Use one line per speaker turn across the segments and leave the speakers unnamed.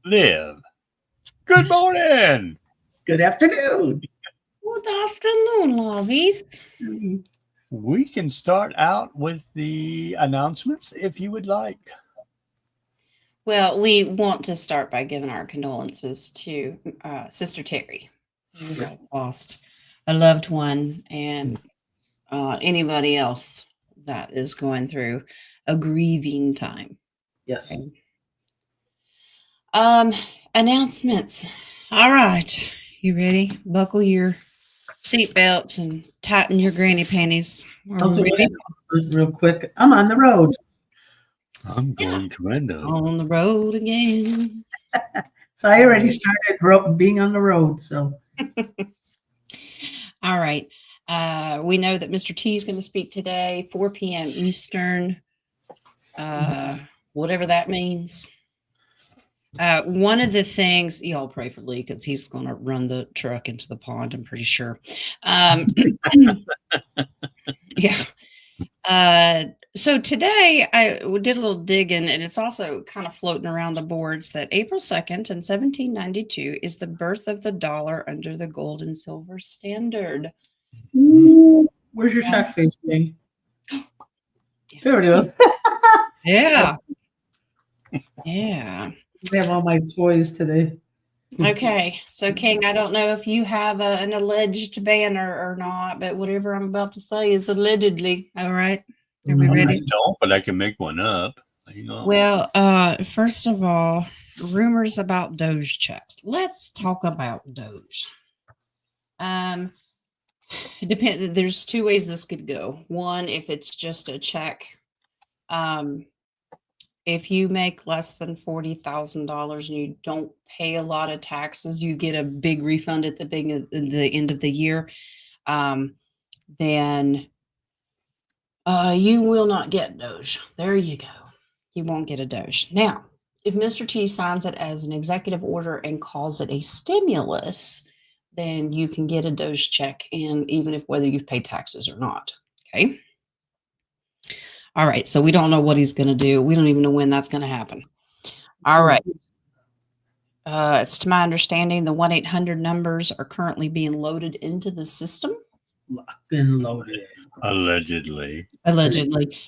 live. Good morning.
Good afternoon.
Good afternoon, lovies.
We can start out with the announcements if you would like.
Well, we want to start by giving our condolences to Sister Terry, who has lost a loved one, and anybody else that is going through a grieving time.
Yes.
Okay. Announcements. All right. You ready? Buckle your seatbelts and tighten your granny panties. Are we ready?
Real quick. I'm on the road.
I'm going commando.
On the road again.
So I already started being on the road. So.
All right. We know that Mr. T is going to speak today, 4 p.m. Eastern, whatever that means. One of the things, y'all pray for Lee because he's going to run the truck into the pond, I'm pretty sure. Yeah. So today I did a little digging, and it's also kind of floating around the boards that April 2nd in 1792 is the birth of the dollar under the gold and silver standard.
Ooh, where's your shock face thing? There it is.
Yeah. Yeah.
I have all my toys today.
Okay. So, King, I don't know if you have an alleged banner or not, but whatever I'm about to say is allegedly. All right. Are we ready?
I don't, but I can make one up.
Well, first of all, rumors about Doge checks. Let's talk about Doge. It depends. There's two ways this could go. One, if it's just a check. If you make less than $40,000 and you don't pay a lot of taxes, you get a big refund at the end of the year. Then you will not get Doge. There you go. You won't get a Doge. Now, if Mr. T signs it as an executive order and calls it a stimulus, then you can get a Doge check, and even if whether you've paid taxes or not. Okay. All right. So we don't know what he's going to do. We don't even know when that's going to happen. All right. It's to my understanding the 1-800 numbers are currently being loaded into the system.
Been loaded.
Allegedly.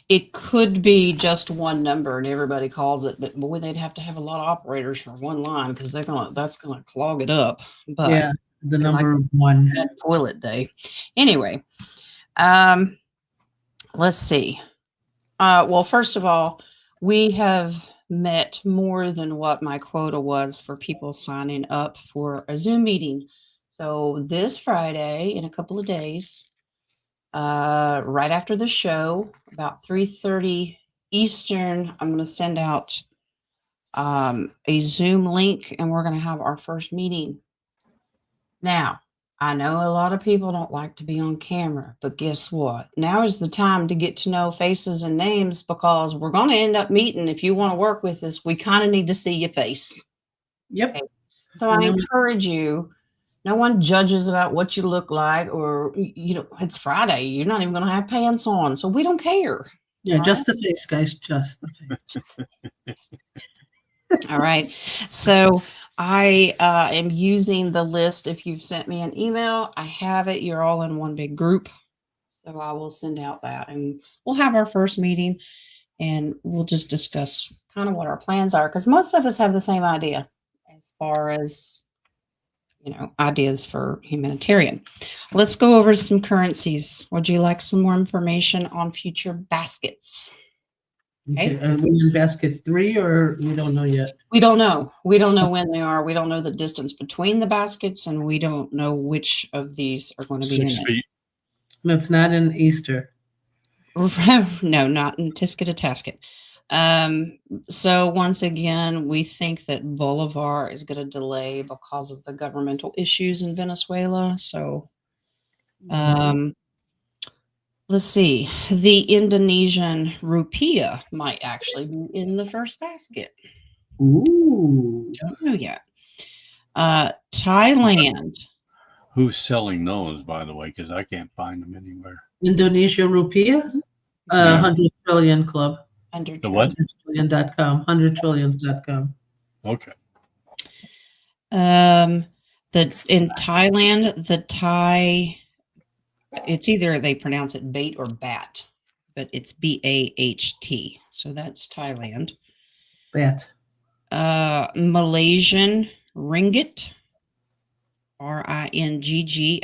It could be just one number and everybody calls it, but boy, they'd have to have a lot of operators for one line because that's gonna clog it up. But
yeah, the number one.
Toilet day. Anyway, let's see. Well, first of all, we have met more than what my quota was for people signing up for a Zoom meeting. So this Friday, in a couple of days, right after the show, about 3:30 Eastern, I'm going to send out a Zoom link, and we're going to have our first meeting. Now, I know a lot of people don't like to be on camera, but guess what? Now is the time to get to know faces and names because we're going to end up meeting. If you want to work with us, we kind of need to see your face.
Yep.
Okay. So I encourage you. No one judges about what you look like, or it's Friday. You're not even going to have pants on, so we don't care.
Yeah, just the face, guys. Just the face.
All right. So I am using the list. If you've sent me an email, I have it. You're all in one big group. So I will send out that, and we'll have our first meeting, and we'll just discuss kind of what our plans are, because most of us have the same idea as far as ideas for humanitarian. Let's go over some currencies. Would you like some more information on future baskets?
Okay. Are we in basket 3 or we don't know yet?
We don't know. We don't know when they are. We don't know the distance between the baskets, and we don't know which of these are going to be
6
in
feet.
No, it's not in Easter.
No, not in Tisket to Tasket. So once again, we think that Bolivar is going to delay because of the governmental issues in Venezuela. So, let's see. The Indonesian rupiah might actually be in the first basket.
Ooh.
Don't know yet. Thailand.
Who's selling those, by the way? Because I can't find them anywhere.
Indonesia rupiah? 100 Trillion Club.
100
The what?
100trillion.com. 100trillions.com.
Okay.
In Thailand, the Thai, it's either they pronounce it bait or bat, but it's BAHT. So that's Thailand.
Bat.
Malaysian ringgit, RINGGIT.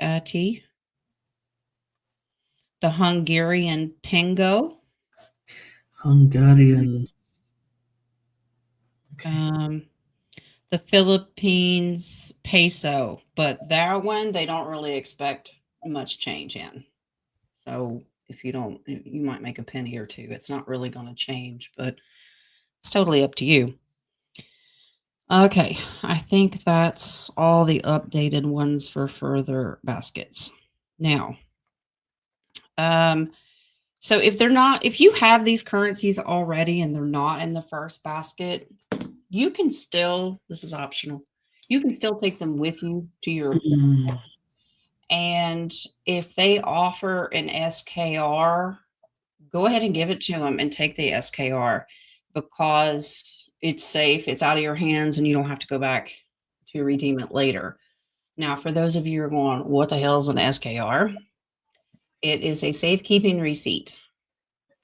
The Hungarian pengo.
Hungarian. Okay.
The Philippines peso, but that one they don't really expect much change in. So if you don't, you might make a penny or two. It's not really going to change, but it's totally up to you. Okay, I think that's all the updated ones for further baskets. Now, so if you have these currencies already and they're not in the first basket, you can still, this is optional, you can still take them with you to your
Mm.
and if they offer an SKR, go ahead and give it to them and take the SKR because it's safe, it's out of your hands, and you don't have to go back to redeem it later. Now, for those of you who are going, what the hell is an SKR? It is a safekeeping receipt.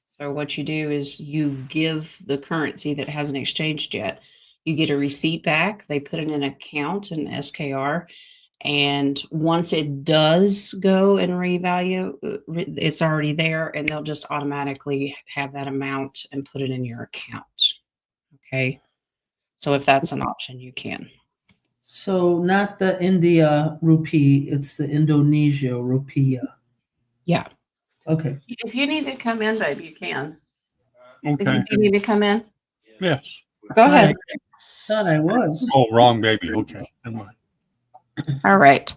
So what you do is you give the currency that hasn't exchanged yet. You get a receipt back. They put it in an account, an SKR. And once it does go and revalue, it's already there, and they'll just automatically have that amount and put it in your account. Okay. So if that's an option, you can.
So not the India rupee, it's the Indonesia rupiah.
Yeah.
Okay.
If you need to come in, baby, you can.
Okay.
If you need to come in,
Yes.
go ahead.
Thought I was.
Oh, wrong baby. Okay. Never mind.
All right.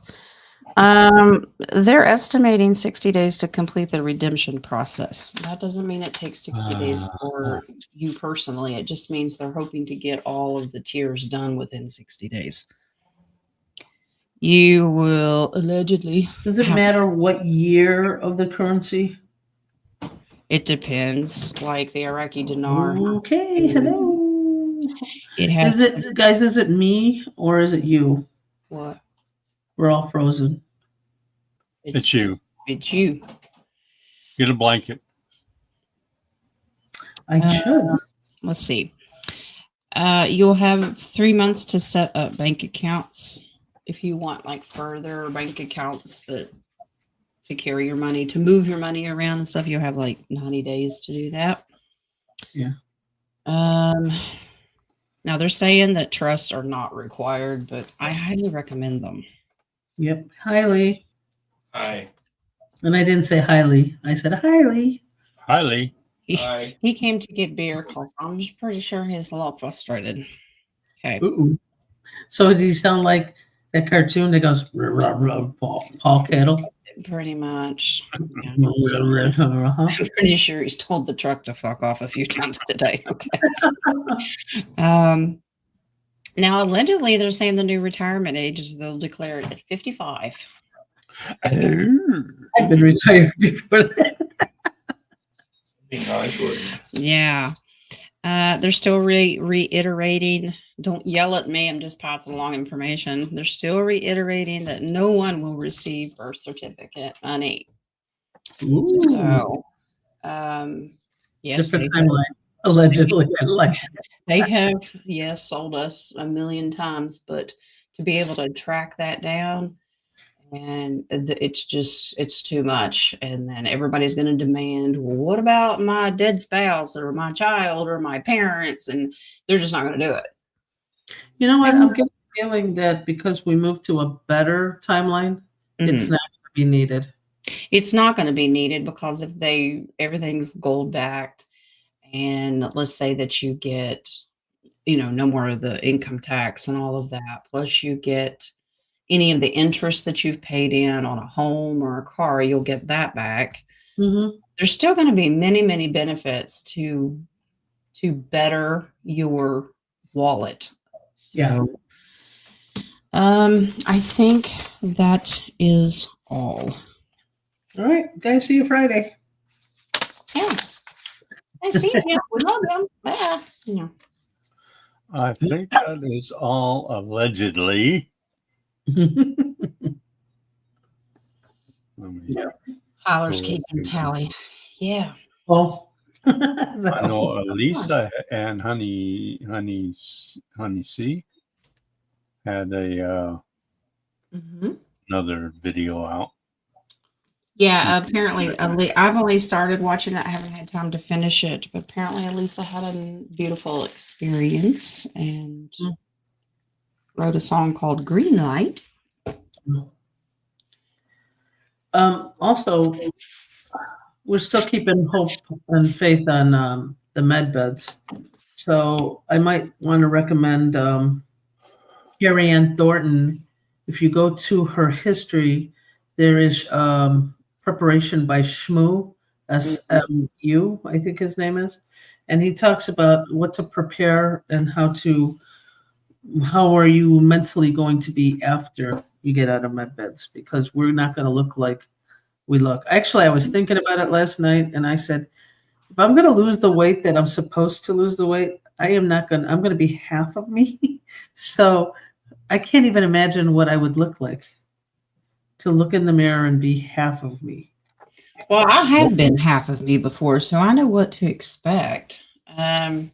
They're estimating 60 days to complete the redemption process. That doesn't mean it takes 60 days for you personally. It just means they're hoping to get all of the tiers done within 60 days. You will allegedly.
Does it matter what year of the currency?
It depends. Like the Iraqi dinar.
Okay, hello.
It has.
Is it me or is it you?
What?
We're all frozen.
It's you.
It's you.
Get a blanket.
I should.
Let's see. You'll have 3 months to set up bank accounts if you want like further bank accounts that to carry your money, to move your money around and stuff. You'll have like 90 days to do that.
Yeah.
Now they're saying that trusts are not required, but I highly recommend them.
Yep. Highly.
Hi.
And I didn't say highly. I said highly.
Highly.
He came to get beer because I'm just pretty sure he's a lot frustrated. Okay.
Ooh. So did he sound like that cartoon that goes Paul Kettle?
Pretty much. Yeah.
Uh-huh.
I'm pretty sure he's told the truck to fuck off a few times today. Okay. Now allegedly they're saying the new retirement age is they'll declare it at 55.
I've been retired before that.
Yeah. They're still reiterating. Don't yell at me. I'm just passing along information. They're still reiterating that no one will receive birth certificate money.
Ooh.
So, yes,
different timeline. Allegedly,
they have sold us a million times, but to be able to track that down, and it's too much. And then everybody's going to demand, well, what about my dead spouse or my child or my parents? And they're just not going to do it.
You know what? I'm getting the feeling that because we moved to a better timeline, it's not going to be needed.
It's not going to be needed because if everything's gold backed, and let's say that you get, no more of the income tax and all of that, plus you get any of the interest that you've paid in on a home or a car, you'll get that back.
Mm-hmm.
There's still going to be many, many benefits to better your wallet. So,
yeah.
I think that is all.
All right, guys. See you Friday.
Yeah. I see you. We love them. Yeah.
I think that is all allegedly. Let me-
Tyler's
Cool.
keeping tally. Yeah.
Oh.
I know Lisa and Honey C had another video out.
Yeah, apparently, I've only started watching it. I haven't had time to finish it, but apparently, Elisa had a beautiful experience and wrote a song called Green Light.
Also, we're still keeping hope and faith on the med beds. So I might want to recommend Carrie Ann Thornton. If you go to her history, there is preparation by Shmu, SMU, I think his name is. And he talks about what to prepare and how are you mentally going to be after you get out of med beds, because we're not going to look like we look. Actually, I was thinking about it last night, and I said, if I'm going to lose the weight that I'm supposed to lose the weight, I'm going to be half of me. So I can't even imagine what I would look like to look in the mirror and be half of me.
Well, I have been half of me before, so I know what to expect. I'm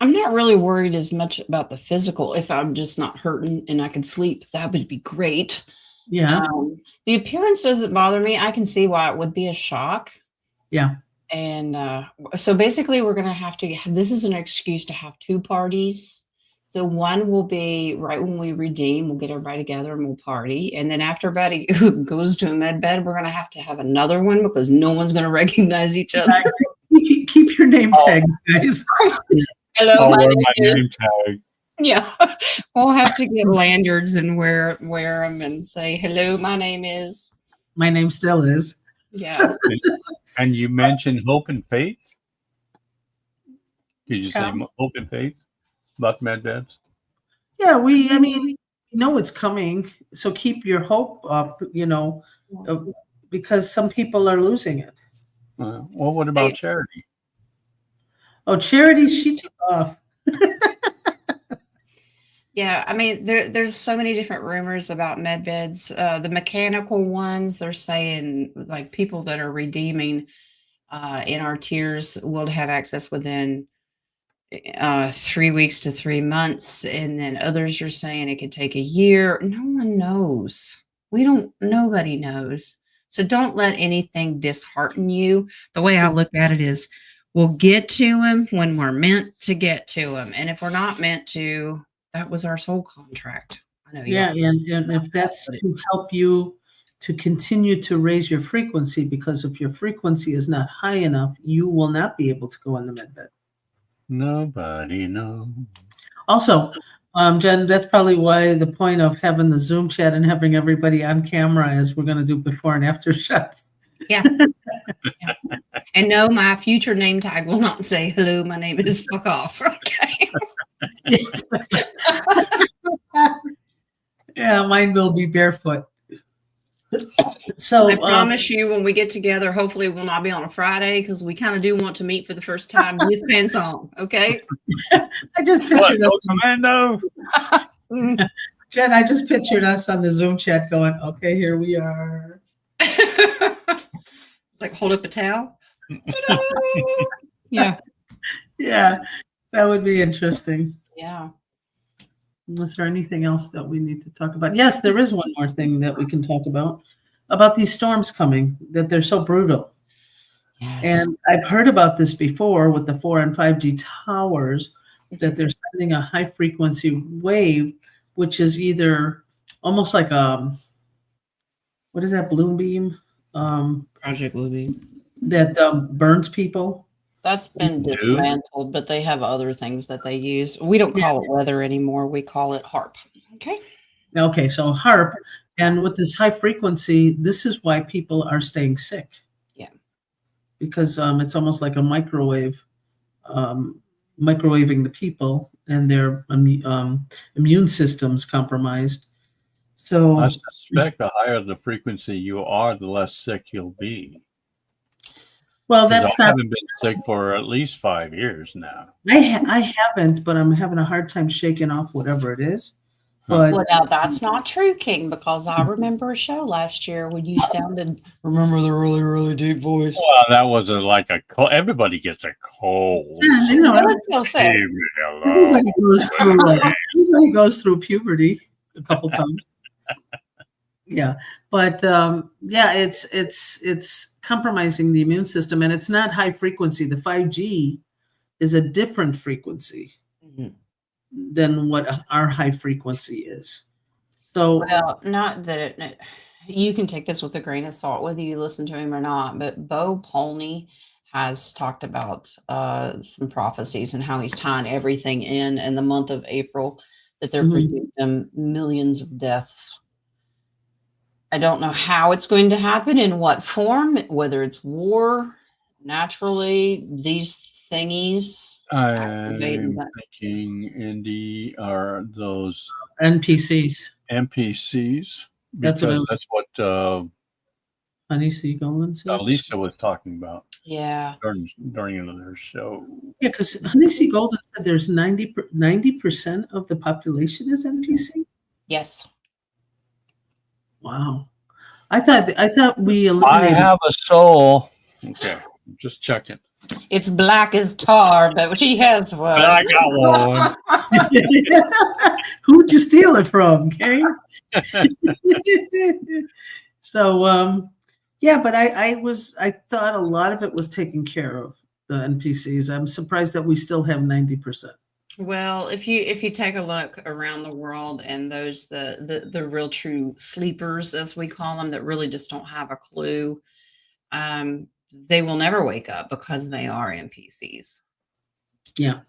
not really worried as much about the physical. If I'm just not hurting and I can sleep, that would be great.
Yeah.
The appearance doesn't bother me. I can see why it would be a shock.
Yeah.
And so basically, we're going to have to, this is an excuse to have two parties. So one will be right when we redeem, we'll get everybody together and we'll party. And then after everybody goes to a med bed, we're going to have another one because no one's going to recognize each other.
Keep your name tags, guys.
Hello,
my name tag.
Yeah, we'll have to get lanyards and wear them and say, hello, my name is.
My name still is.
Yeah.
And you mentioned hope and faith. Did you say hope and faith about med beds?
Yeah, we know it's coming. So keep your hope up, because some people are losing it.
Well, what about Charity?
Oh, Charity, she took off.
Yeah, I mean, there's so many different rumors about med beds. The mechanical ones, they're saying like people that are redeeming in our tiers will have access within 3 weeks to 3 months, and then others are saying it could take a year. No one knows. Nobody knows. So don't let anything dishearten you. The way I look at it is, we'll get to them when we're meant to get to them, and if we're not meant to, that was our soul contract. I know.
Yeah, and if that's to help you to continue to raise your frequency, because if your frequency is not high enough, you will not be able to go on the med bed.
Nobody knows.
Also, Jen, that's probably why the point of having the Zoom chat and having everybody on camera is we're going to do before and after shots.
Yeah. Yeah. And no, my future name tag will not say, hello, my name is fuck off. Okay.
Yeah, mine will be barefoot. So
I promise you, when we get together, hopefully we'll not be on a Friday, because we kind of do want to meet for the first time with pants on. Okay.
I just pictured us.
Commando.
Jen, I just pictured us on the Zoom chat going, okay, here we are.
It's like hold up a towel. Yeah.
Yeah, that would be interesting.
Yeah.
Is there anything else that we need to talk about? Yes, there is one more thing that we can talk about these storms coming, that they're so brutal.
Yes.
And I've heard about this before with the 4 and 5G towers, that they're sending a high frequency wave, which is either almost like what is that, blue beam?
Project Blue Beam.
That burns people.
That's been dismantled, but they have other things that they use. We don't call it weather anymore. We call it HARP. Okay.
Okay, so HARP, and with this high frequency, this is why people are staying sick.
Yeah.
Because it's almost like a microwave, microwaving the people, and their immune system's compromised. So
I suspect the higher the frequency you are, the less sick you'll be.
Well,
'Cause
that's
I
not.
haven't been sick for at least 5 years now.
I haven't, but I'm having a hard time shaking off whatever it is.
Huh.
But
Well, now that's not true, King, because I remember a show last year when you sounded. Remember the really, really deep voice?
Well, that was like a cold. Everybody gets a cold.
yeah,
So
you know,
I would still say.
leave me alone.
everybody goes through puberty a couple times. Yeah, but yeah, it's compromising the immune system, and it's not high frequency. The 5G is a different frequency
Mhm.
than what our high frequency is. So
Well, not that you can take this with a grain of salt, whether you listen to him or not. But Bo Polney has talked about some prophecies and how he's tying everything in the month of April that they're predicting millions of deaths. I don't know how it's going to happen, in what form, whether it's war, naturally, these thingies activate
I'm
and that.
thinking, Indy, are those
NPCs.
NPCs
That's what I
because
was.
that's what
Honey Seagull said.
Lisa was talking about
Yeah.
during their show.
Yeah, because Honey Golden said there's 90% of the population is NPC.
Yes.
Wow. I thought we
I
eliminated.
have a soul. Okay, just checking.
It's black as tar, but she has one.
But I got one.
Who'd you steal it from, Kay? So yeah, but I thought a lot of it was taken care of, the NPCs. I'm surprised that we still have 90%.
Well, if you take a look around the world, and those the real true sleepers, as we call them, that really just don't have a clue, they will never wake up because they are NPCs.
Yeah.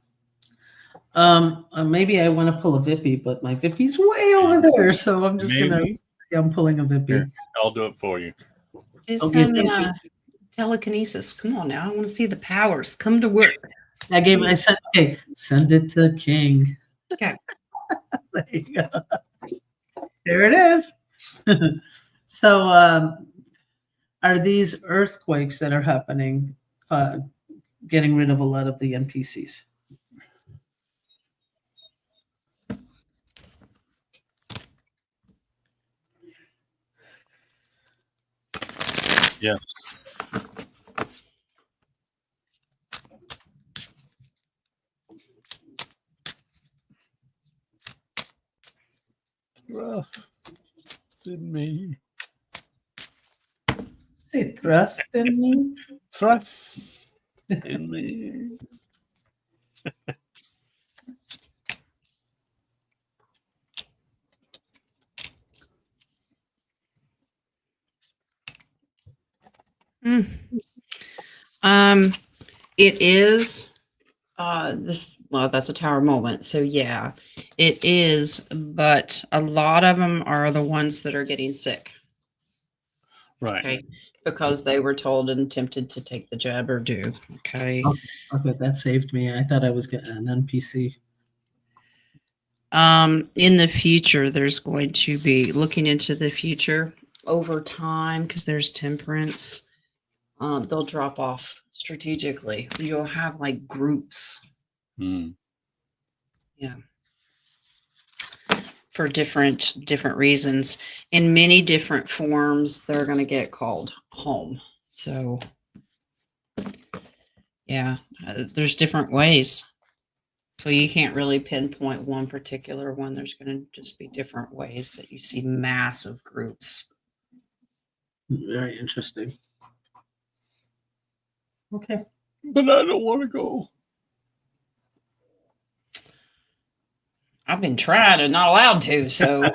Maybe I want to pull a Vippy, but my Vippy's way over there, so I'm just gonna. I'm pulling a Vippy.
Here, I'll do it for you.
Do
Okay,
some telekinesis. Come on now, I want to see the powers. Come to work.
I said, okay, send it to King.
Okay.
There you go. There it is. So, are these earthquakes that are happening getting rid of a lot of the NPCs?
Yes. Trust in me.
Say trust in me.
Trust in me.
It is this, well, that's a tower moment. So yeah, it is, but a lot of them are the ones that are getting sick.
Right.
Okay. Because they were told and tempted to take the jab or do. Okay.
Okay, that saved me. I thought I was getting an NPC.
In the future, there's going to be, looking into the future over time, because there's temperance. They'll drop off strategically. You'll have like groups. Yeah. For different reasons, in many different forms, they're going to get called home. So yeah, there's different ways. So you can't really pinpoint one particular one. There's going to just be different ways that you see massive groups.
Very interesting. Okay.
But I don't want to go.
I've been trying and not allowed to, so.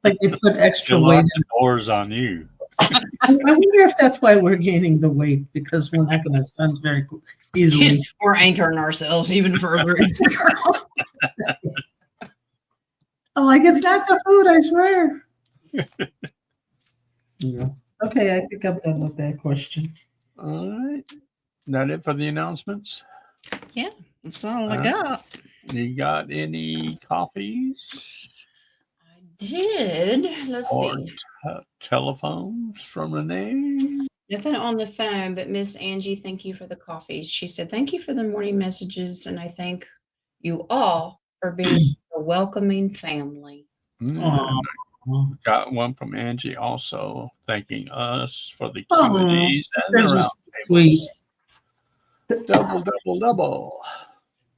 Like they put extra
You'll
weight.
lock the doors on you.
I wonder if that's why we're gaining the weight, because we're not going to send very easily.
We're anchoring ourselves even further.
I'm like, it's not the food, I swear. Yeah. Okay, I think I'm done with that question.
All right. That it for the announcements?
Yeah, that's all I got.
You got any coffees?
I did. Let's
Or
see.
telephones from Renee?
Nothing on the phone, but Miss Angie, thank you for the coffee. She said, thank you for the morning messages, and I thank you all for being a welcoming family.
Mm,
Aw.
got one from Angie also thanking us for the
Aw,
Q&As and the
this is
roundtables.
sweet.
Double, double, double.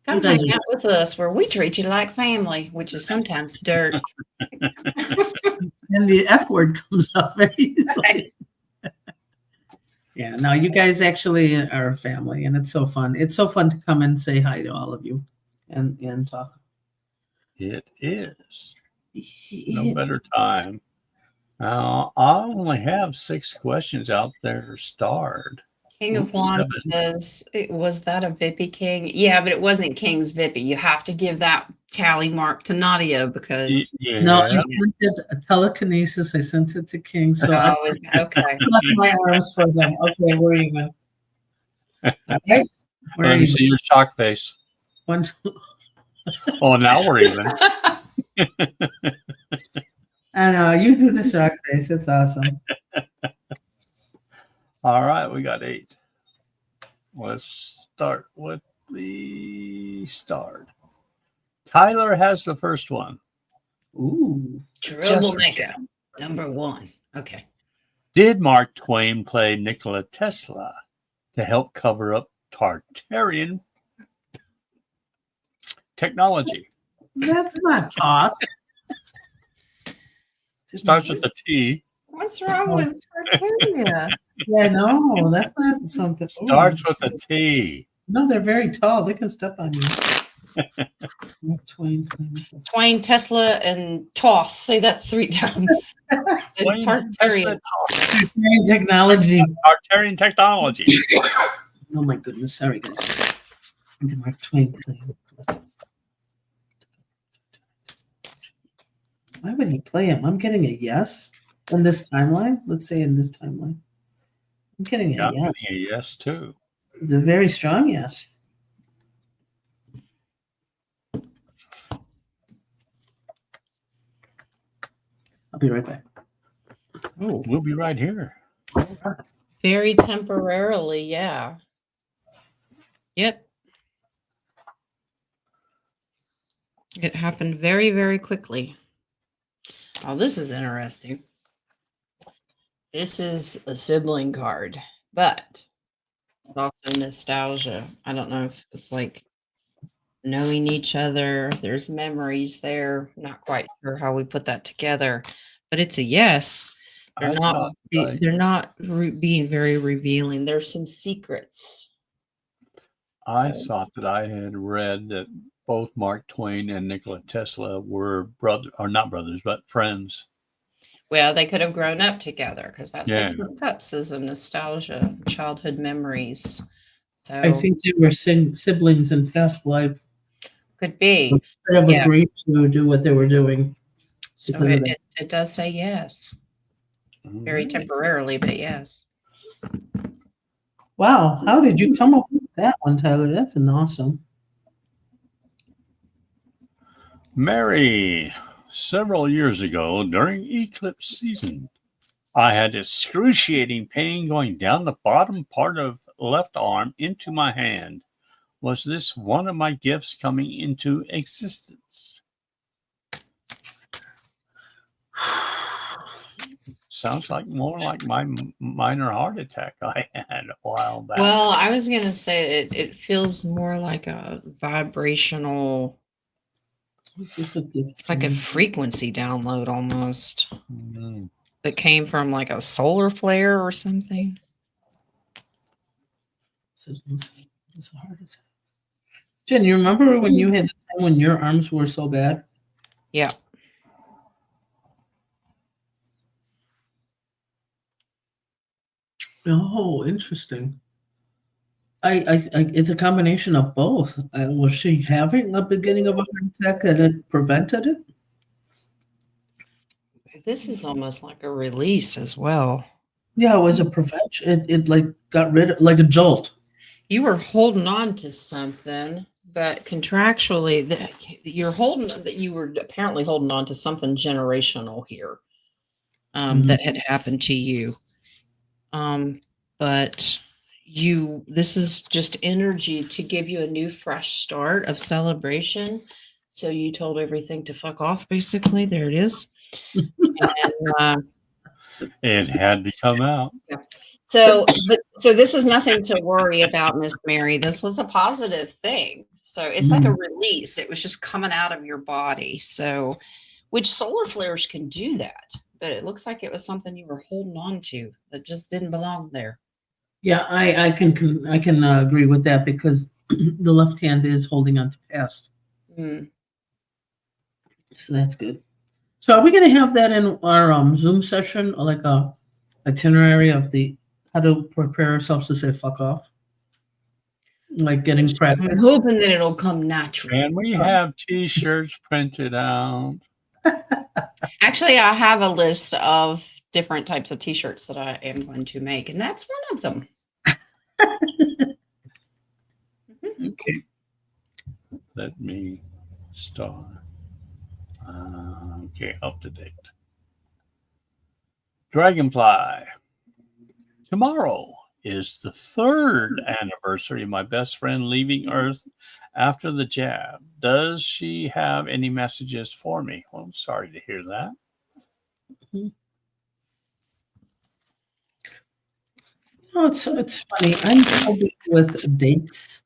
Come
You guys
hang
are-
out with us where we treat you like family, which is sometimes dirt.
And the F word comes up very easily. Yeah, no, you guys actually are a family, and it's so fun. It's so fun to come and say hi to all of you and talk.
It is. No better time. Now, I only have 6 questions out there starred.
King of Wands says, was that a Vippy King? Yeah, but it wasn't King's Vippy. You have to give that tally mark to Nadia because.
Yeah.
No, I sent it a telekinesis. I sent it to King, so I
Okay.
left my arms for them. Okay, we're even. All right, we're
Let me
even.
see your shock face.
Once,
Oh, now we're even.
I know you do the shock face. It's awesome.
All right, we got 8. Let's start with the starred. Tyler has the first one.
Ooh,
Troublemaker, number 1. Okay.
Did Mark Twain play Nikola Tesla to help cover up Tartarian technology?
that's not talk.
Starts with a T.
What's wrong with Tartaria?
Yeah, no, that's not something. Ooh.
Starts with a T.
No, they're very tall. They can step on you. Twain.
Twain, Tesla, and Toth. Say that 3 times. And
Twain,
Tartarian.
Twain technology.
Tartarian technology.
Oh my goodness, sorry guys. Into Mark Twain. Why would he play him? I'm getting a yes in this timeline. Let's say in this timeline. I'm getting a yes.
A yes, too.
It's a very strong yes. I'll be right back.
Oh, we'll be right here.
Very temporarily, yeah. Yep. It happened very, very quickly. Oh, this is interesting. This is a sibling card, but it's also nostalgia. I don't know if it's like knowing each other. There's memories there. Not quite sure how we put that together, but it's a yes. They're not being very revealing. There's some secrets.
I thought that I had read that both Mark Twain and Nikola Tesla were not brothers, but friends.
Well, they could have grown up together because that
Yeah.
6 of Cups is a nostalgia, childhood memories. So
I think they were siblings in past life.
could be.
They have
Yeah.
agreed to do what they were doing.
So
because of that.
it does say yes. Very temporarily, but yes.
Wow, how did you come up with that one, Tyler? That's an awesome.
Mary, several years ago during eclipse season, I had excruciating pain going down the bottom part of left arm into my hand. Was this one of my gifts coming into existence? Sounds like more like my minor heart attack I had a while back.
Well, I was going to say it feels more like a vibrational, it's like a frequency download almost that came from like a solar flare or something.
It's a heart attack. Jen, you remember when you had the time when your arms were so bad?
Yeah.
Oh, interesting. I it's a combination of both. Was she having a beginning of a heart attack and it prevented it?
This is almost like a release as well.
Yeah, it was a prevention. It like got rid of like a jolt.
You were holding on to something, but contractually you were apparently holding on to something generational here that had happened to you. but this is just energy to give you a new fresh start of celebration. So you told everything to fuck off, basically. There it is. And
It had to come out.
so this is nothing to worry about, Miss Mary. This was a positive thing. So it's like a release. It was just coming out of your body. So, which solar flares can do that, but it looks like it was something you were holding on to that just didn't belong there.
Yeah, I can agree with that because the left hand is holding on to past. So that's good. So are we going to have that in our Zoom session, or like a itinerary of how to prepare ourselves to say fuck off? Like getting
I'm
practice.
hoping that it'll come natural.
And we have T-shirts printed out.
Actually, I have a list of different types of T-shirts that I am going to make, and that's one of them.
Okay.
Let me start. Okay, up to date. Dragonfly. Tomorrow is the 3rd anniversary of my best friend leaving Earth after the jab. Does she have any messages for me? Well, I'm sorry to hear that.
Oh, it's funny. I'm so big with dates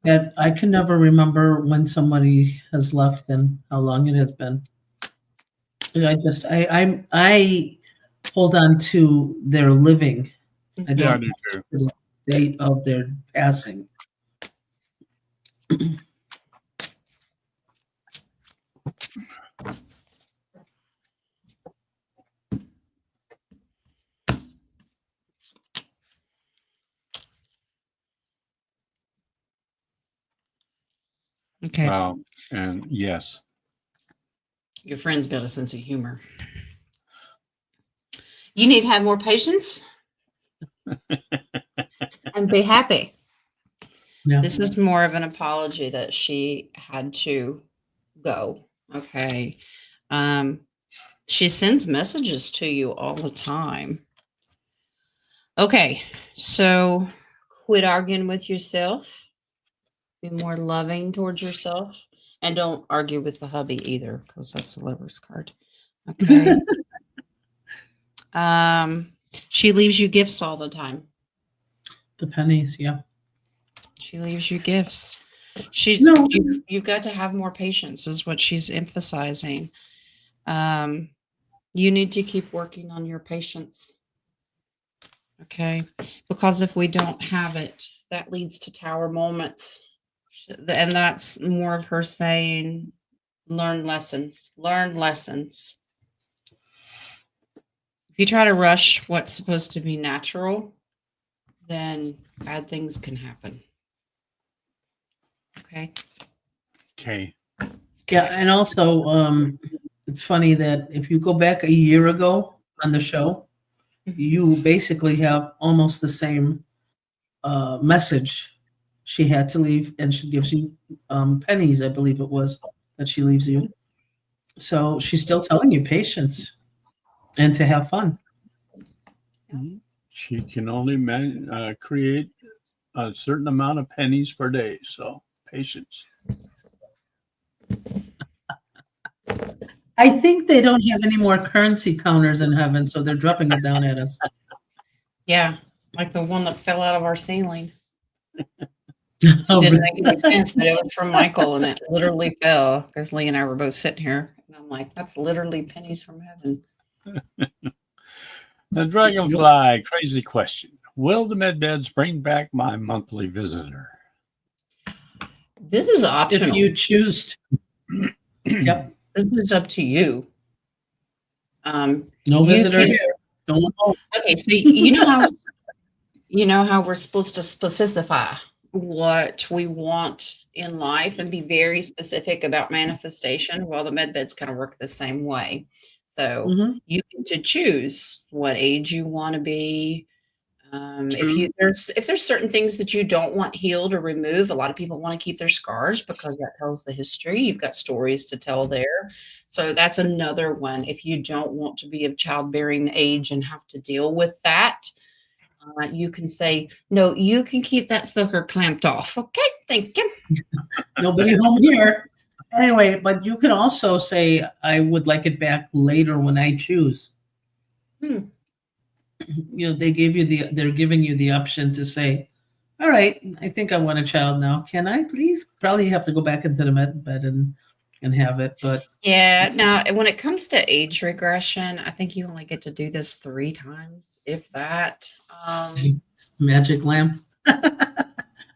that I can never remember when somebody has left and how long it has been. I hold on to their living. I
Yeah, I
don't
do too.
the date of their passing.
Okay.
And yes.
Your friend's got a sense of humor. You need to have more patience and be happy.
Yeah.
This is more of an apology that she had to go. Okay. She sends messages to you all the time. Okay. So quit arguing with yourself. Be more loving towards yourself. And don't argue with the hubby either, because that's the lover's card. Okay. She leaves you gifts all the time.
The pennies, yeah.
She leaves you gifts. You've got to have more patience, is what she's emphasizing. You need to keep working on your patience. Okay. Because if we don't have it, that leads to tower moments. And that's more of her saying, learn lessons. Learn lessons. If you try to rush what's supposed to be natural, then bad things can happen. Okay.
Okay.
Yeah, and also it's funny that if you go back a year ago on the show, you basically have almost the same message. She had to leave, and she gives you pennies, I believe it was, that she leaves you. So she's still telling you patience and to have fun.
She can only create a certain amount of pennies per day. So patience.
I think they don't have any more currency counters in heaven, so they're dropping it down at us.
Yeah, like the one that fell out of our ceiling.
Oh,
Didn't
really?
make any sense, but it was from Michael, and it literally fell because Lee and I were both sitting here, and I'm like, "That's literally pennies from heaven."
The Dragonfly, crazy question. Will the med beds bring back my monthly visitor?
This is optional.
If you choose to. Yep.
This is up to you.
No visitor here. Don't know.
Okay, so you know how we're supposed to specify what we want in life and be very specific about manifestation. Well, the med beds kind of work the same way. So you get to choose what age you want to be. If there's certain things that you don't want healed or remove, a lot of people want to keep their scars because that tells the history. You've got stories to tell there. So that's another one. If you don't want to be of childbearing age and have to deal with that, You can say, no, you can keep that sucker clamped off. Okay, thank you.
Nobody home here. Anyway, but you can also say, I would like it back later when I choose.
Hmm.
They're giving you the option to say, all right, I think I want a child now. Can I please? Probably have to go back into the med bed and have it, but
Yeah, now when it comes to age regression, I think you only get to do this 3 times, if that.
magic lamp.
Yeah.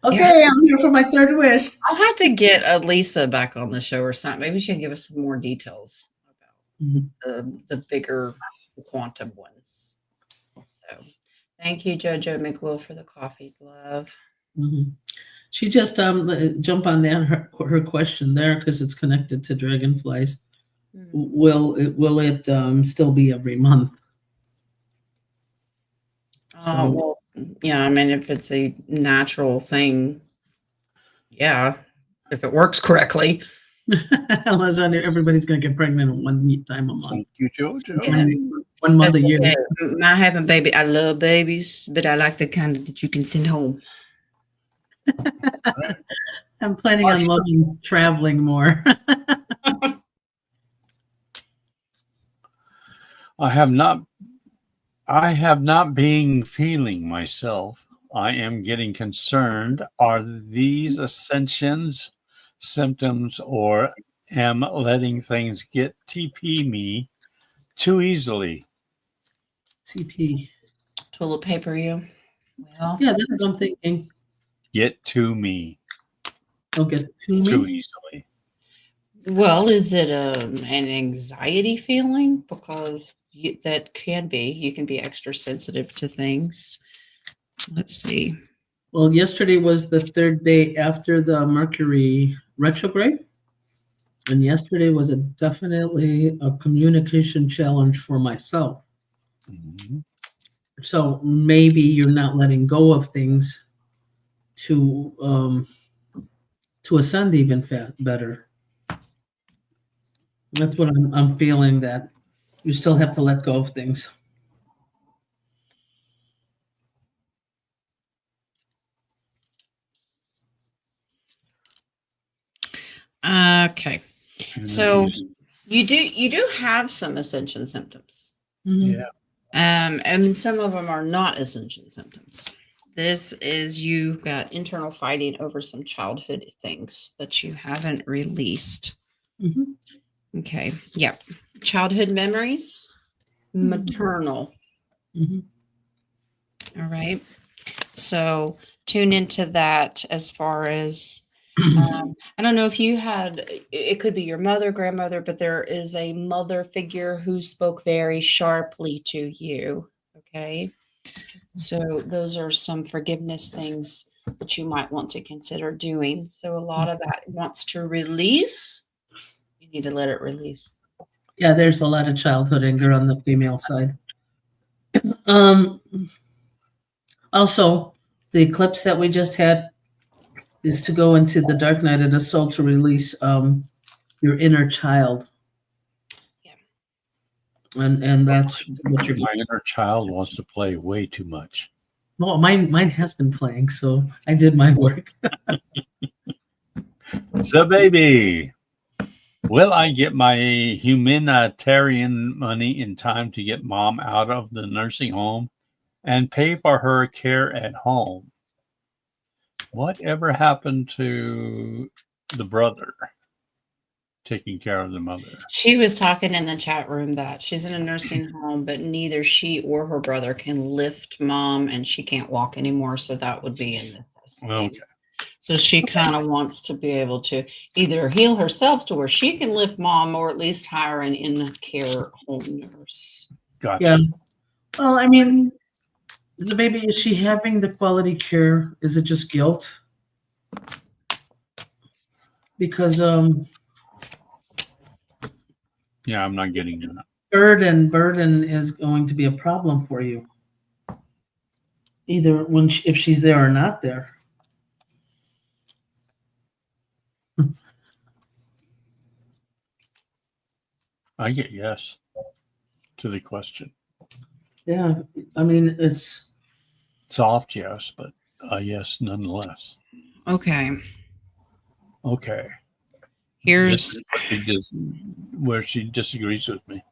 Okay, I'm here for my third wish.
I'll have to get Lisa back on the show or something. Maybe she can give us some more details
Mhm.
about the bigger quantum ones. So thank you, Jojo McWill, for the coffee glove.
Mhm. She just jump on that her question there because it's connected to dragonflies.
Hmm.
Will it still be every month? So
Well, yeah, I mean, if it's a natural thing, yeah, if it works correctly.
unless everybody's gonna get pregnant at one time a month,
Thank you, Jojo.
Yeah.
one month
That's
a year.
okay. I have a baby. I love babies, but I like the kind that you can send home.
I'm planning on loving traveling more.
I have not been feeling myself. I am getting concerned. Are these ascensions symptoms, or am letting things get TP me too easily?
CP.
Toilet paper you. Well,
Yeah, that's what I'm thinking.
Get to me
They'll get to
too
me.
easily.
well, is it an anxiety feeling? Because that can be. You can be extra sensitive to things. Let's see.
Well, yesterday was the third day after the Mercury retrograde. And yesterday was definitely a communication challenge for myself.
Mhm.
So maybe you're not letting go of things to ascend even better. That's what I'm feeling, that you still have to let go of things.
Okay. So
Energies.
you do have some ascension symptoms.
Mhm.
Yeah.
And some of them are not ascension symptoms. This is you got internal fighting over some childhood things that you haven't released.
Mhm.
Okay. Yep. Childhood memories, maternal.
Mhm.
All right. So tune into that as far as I don't know if you had, it could be your mother, grandmother, but there is a mother figure who spoke very sharply to you. Okay. So those are some forgiveness things that you might want to consider doing. So a lot of that wants to release. You need to let it release.
Yeah, there's a lot of childhood anger on the female side. Um, Also, the eclipse that we just had is to go into the dark night of the soul to release your inner child.
Yeah.
And that's what you're.
My inner child wants to play way too much.
Well, mine has been playing, so I did my work.
So, baby, will I get my humanitarian money in time to get mom out of the nursing home and pay for her care at home? Whatever happened to the brother taking care of the mother?
She was talking in the chat room that she's in a nursing home, but neither she or her brother can lift mom and she can't walk anymore. So that would be in necessity.
Okay.
So she kind of wants to be able to either heal herself to where she can lift mom or at least hire an in-care home nurse.
Gotcha.
Yeah. Well, I mean, the baby, is she having the quality cure? Is it just guilt? Because
Yeah, I'm not getting that.
burden is going to be a problem for you, either if she's there or not there.
I get yes to the question.
Yeah, I mean, it's
Soft, yes, but yes, nonetheless.
Okay.
Okay.
Here's
This is where where she disagrees with me.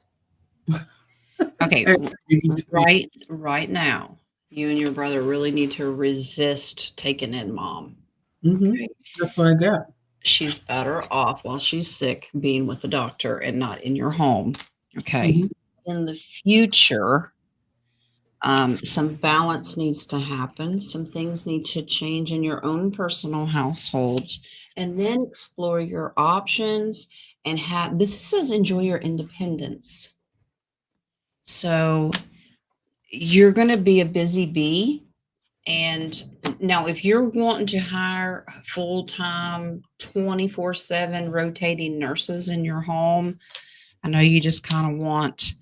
okay.
You need to be-
Right now, you and your brother really need to resist taking in mom.
Mhm.
Okay.
That's what I got.
She's better off while she's sick being with the doctor and not in your home. Okay.
Mhm.
In the future, some balance needs to happen. Some things need to change in your own personal households, and then explore your options and have this says enjoy your independence. So you're going to be a busy bee. And now, if you're wanting to hire full time, 24/7 rotating nurses in your home, I know you just kind of want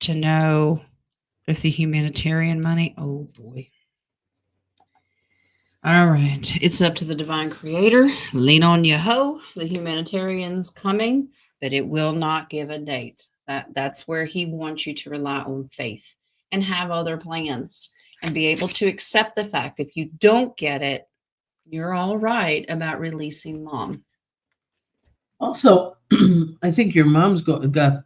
to know if the humanitarian money, oh boy. All right. It's up to the divine creator. Lean on Yeho. The humanitarian's coming, but it will not give a date. That's where he wants you to rely on faith and have other plans and be able to accept the fact if you don't get it, you're all right about releasing mom.
Also, I think your mom's got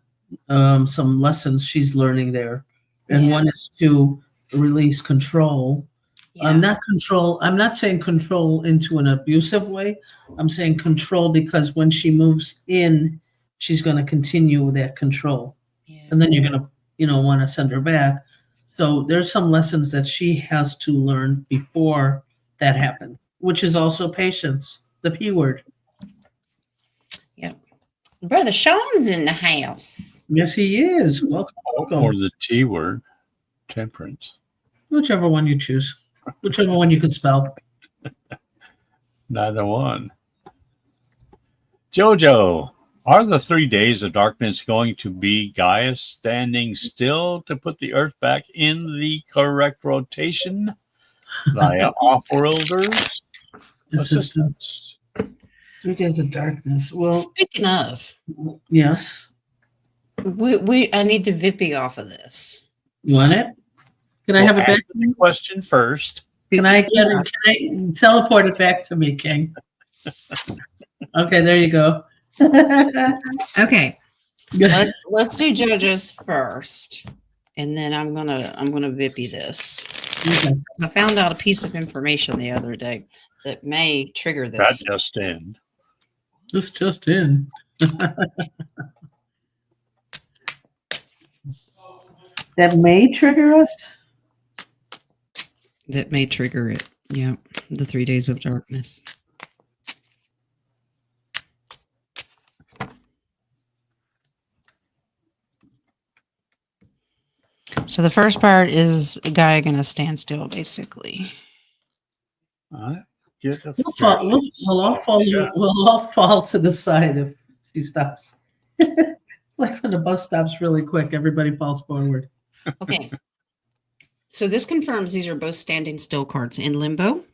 some lessons she's learning there, and
Yeah.
one is to release control.
Yeah.
Not control. I'm not saying control into an abusive way. I'm saying control because when she moves in, she's going to continue with that control,
Yeah.
and then you're going to, want to send her back. So there's some lessons that she has to learn before that happens, which is also patience, the P word.
Yep. Brother Sean's in the house.
Yes, he is. Welcome,
Or
welcome.
the T word, temperance.
Whichever one you choose, whichever one you could spell.
Neither one. Jojo, are the 3 days of darkness going to be Gaia standing still to put the Earth back in the correct rotation via off-worlders?
Assistance. 3 days of darkness. Well,
Speaking of,
yes.
I need to Vippy off of this.
You want it? Can I have it back?
Answer the question first.
Can I teleport it back to me, King? Okay, there you go.
Okay. Let's do JoJo's first, and then I'm gonna Vippy this.
Okay.
I found out a piece of information the other day that may trigger
That
this.
just in.
This just in. That may trigger us.
That may trigger it. Yeah, the 3 days of darkness. So the first part is Gaia gonna stand still, basically.
I get a
We'll all fall to the side if she stops. It's like when the bus stops really quick, everybody falls forward.
Okay. So this confirms these are both standing still cards in limbo.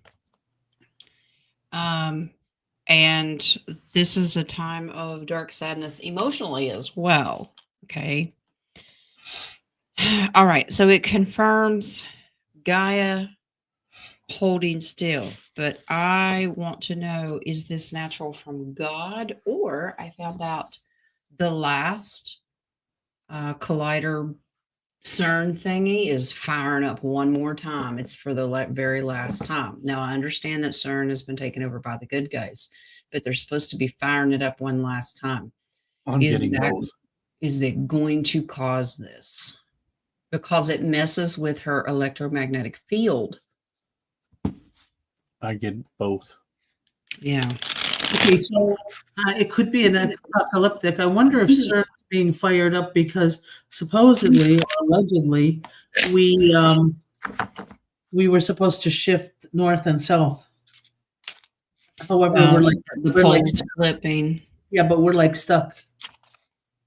And this is a time of dark sadness emotionally as well. Okay. All right. So it confirms Gaia holding still. But I want to know, is this natural from God? Or I found out the last collider CERN thingy is firing up one more time. It's for the very last time. Now, I understand that CERN has been taken over by the good guys, but they're supposed to be firing it up one last time.
I'm getting both.
Is it going to cause this? Because it messes with her electromagnetic field.
I get both.
Yeah.
Okay, so it could be an apocalyptic. I wonder if CERN is being fired up because supposedly or allegedly we were supposed to shift north and south. However,
The poles flipping.
Yeah, but we're like stuck.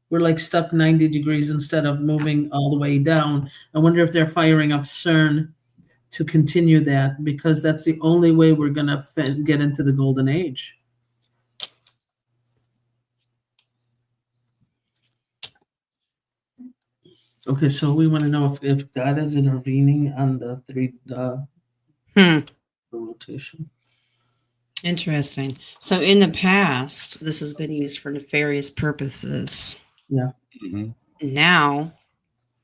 We're like stuck 90 degrees instead of moving all the way down. I wonder if they're firing up CERN to continue that because that's the only way we're going to get into the golden age. Okay, so we want to know if God is intervening on the
Hmm.
rotation.
Interesting. So in the past, this has been used for nefarious purposes.
Mhm.
Now,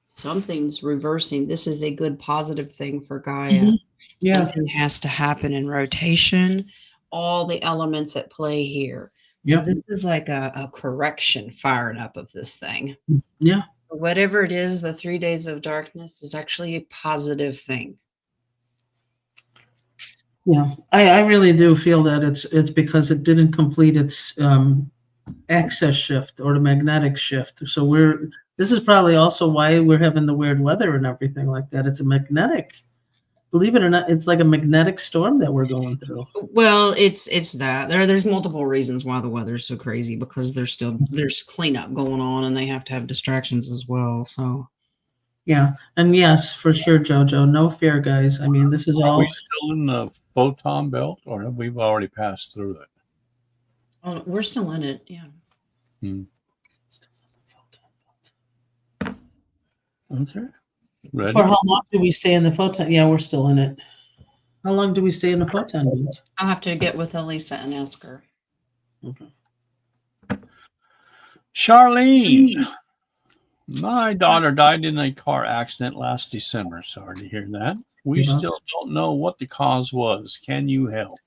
something's reversing. This is a good positive thing for Gaia.
Mhm. Yeah,
Something has to happen in rotation. All the elements at play here. So
Yep.
this is like a correction firing up of this thing.
yeah,
Whatever it is, the 3 days of darkness is actually a positive thing.
yeah. I really do feel that it's because it didn't complete its axis shift or the magnetic shift. So this is probably also why we're having the weird weather and everything like that. It's a magnetic. Believe it or not, it's like a magnetic storm that we're going through.
Well, it's that there's multiple reasons why the weather's so crazy because there's cleanup going on and they have to have distractions as well. So
Yeah, and yes, for sure, Jojo. No fear, guys. I mean, this is
Are we
all.
still in the photon belt, or have we already passed through it?
we're still in it. Yeah.
Okay. Ready?
For how long do we stay in the photon? Yeah, we're still in it. How long do we stay in the photon belt?
I'll have to get with Elisa and ask her.
Okay.
Charlene, my daughter died in a car accident last December. Sorry to hear that. We
Yeah.
still don't know what the cause was. Can you help?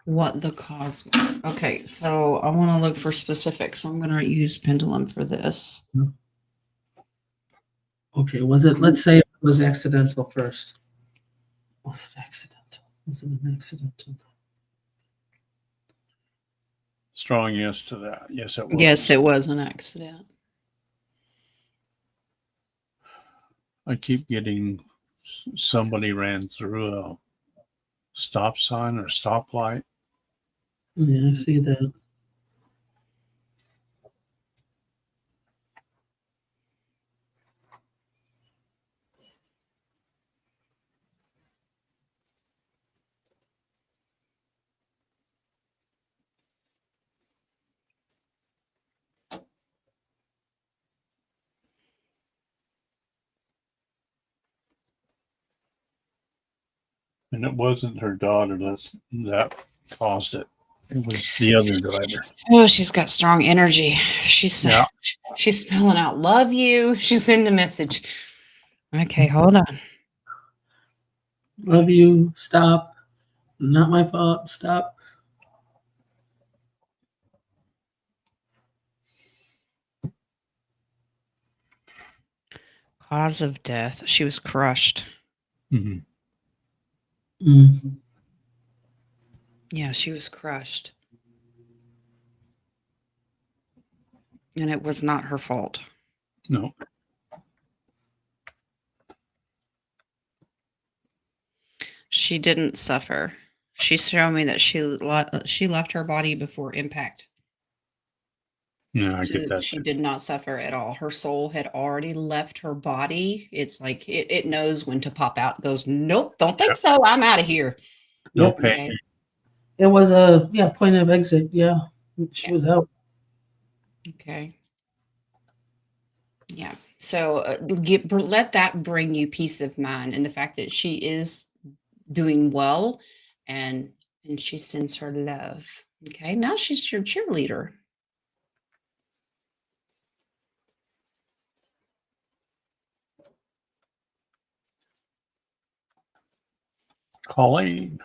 What the cause was. Okay, so I want to look for specifics. So I'm going to use pendulum for this.
Okay, let's say it was accidental first. Was it accidental? Was it an accidental?
Strong yes to that. Yes, it was.
Yes, it was an accident.
I keep getting somebody ran through a stop sign or stoplight.
Yeah, I see that.
And it wasn't her daughter that caused it. It was the other driver.
Oh, she's got strong energy.
Yeah.
She's spelling out "love you." She's in the message. Okay, hold on.
Love you. Stop. Not my fault. Stop.
Cause of death. She was crushed.
Mm-hmm.
Mm.
Yeah, she was crushed. And it was not her fault.
No.
She didn't suffer. She's showing me that she left her body before impact.
Yeah, I
So
get that.
she did not suffer at all. Her soul had already left her body. It's like it knows when to pop out. It goes, nope, don't think so. I'm out of here.
No
Yep.
pain.
Okay.
It was a point of exit. Yeah, she was out.
Okay. Yeah. So let that bring you peace of mind and the fact that she is doing well and she sends her love. Okay. Now she's your cheerleader.
Colleen.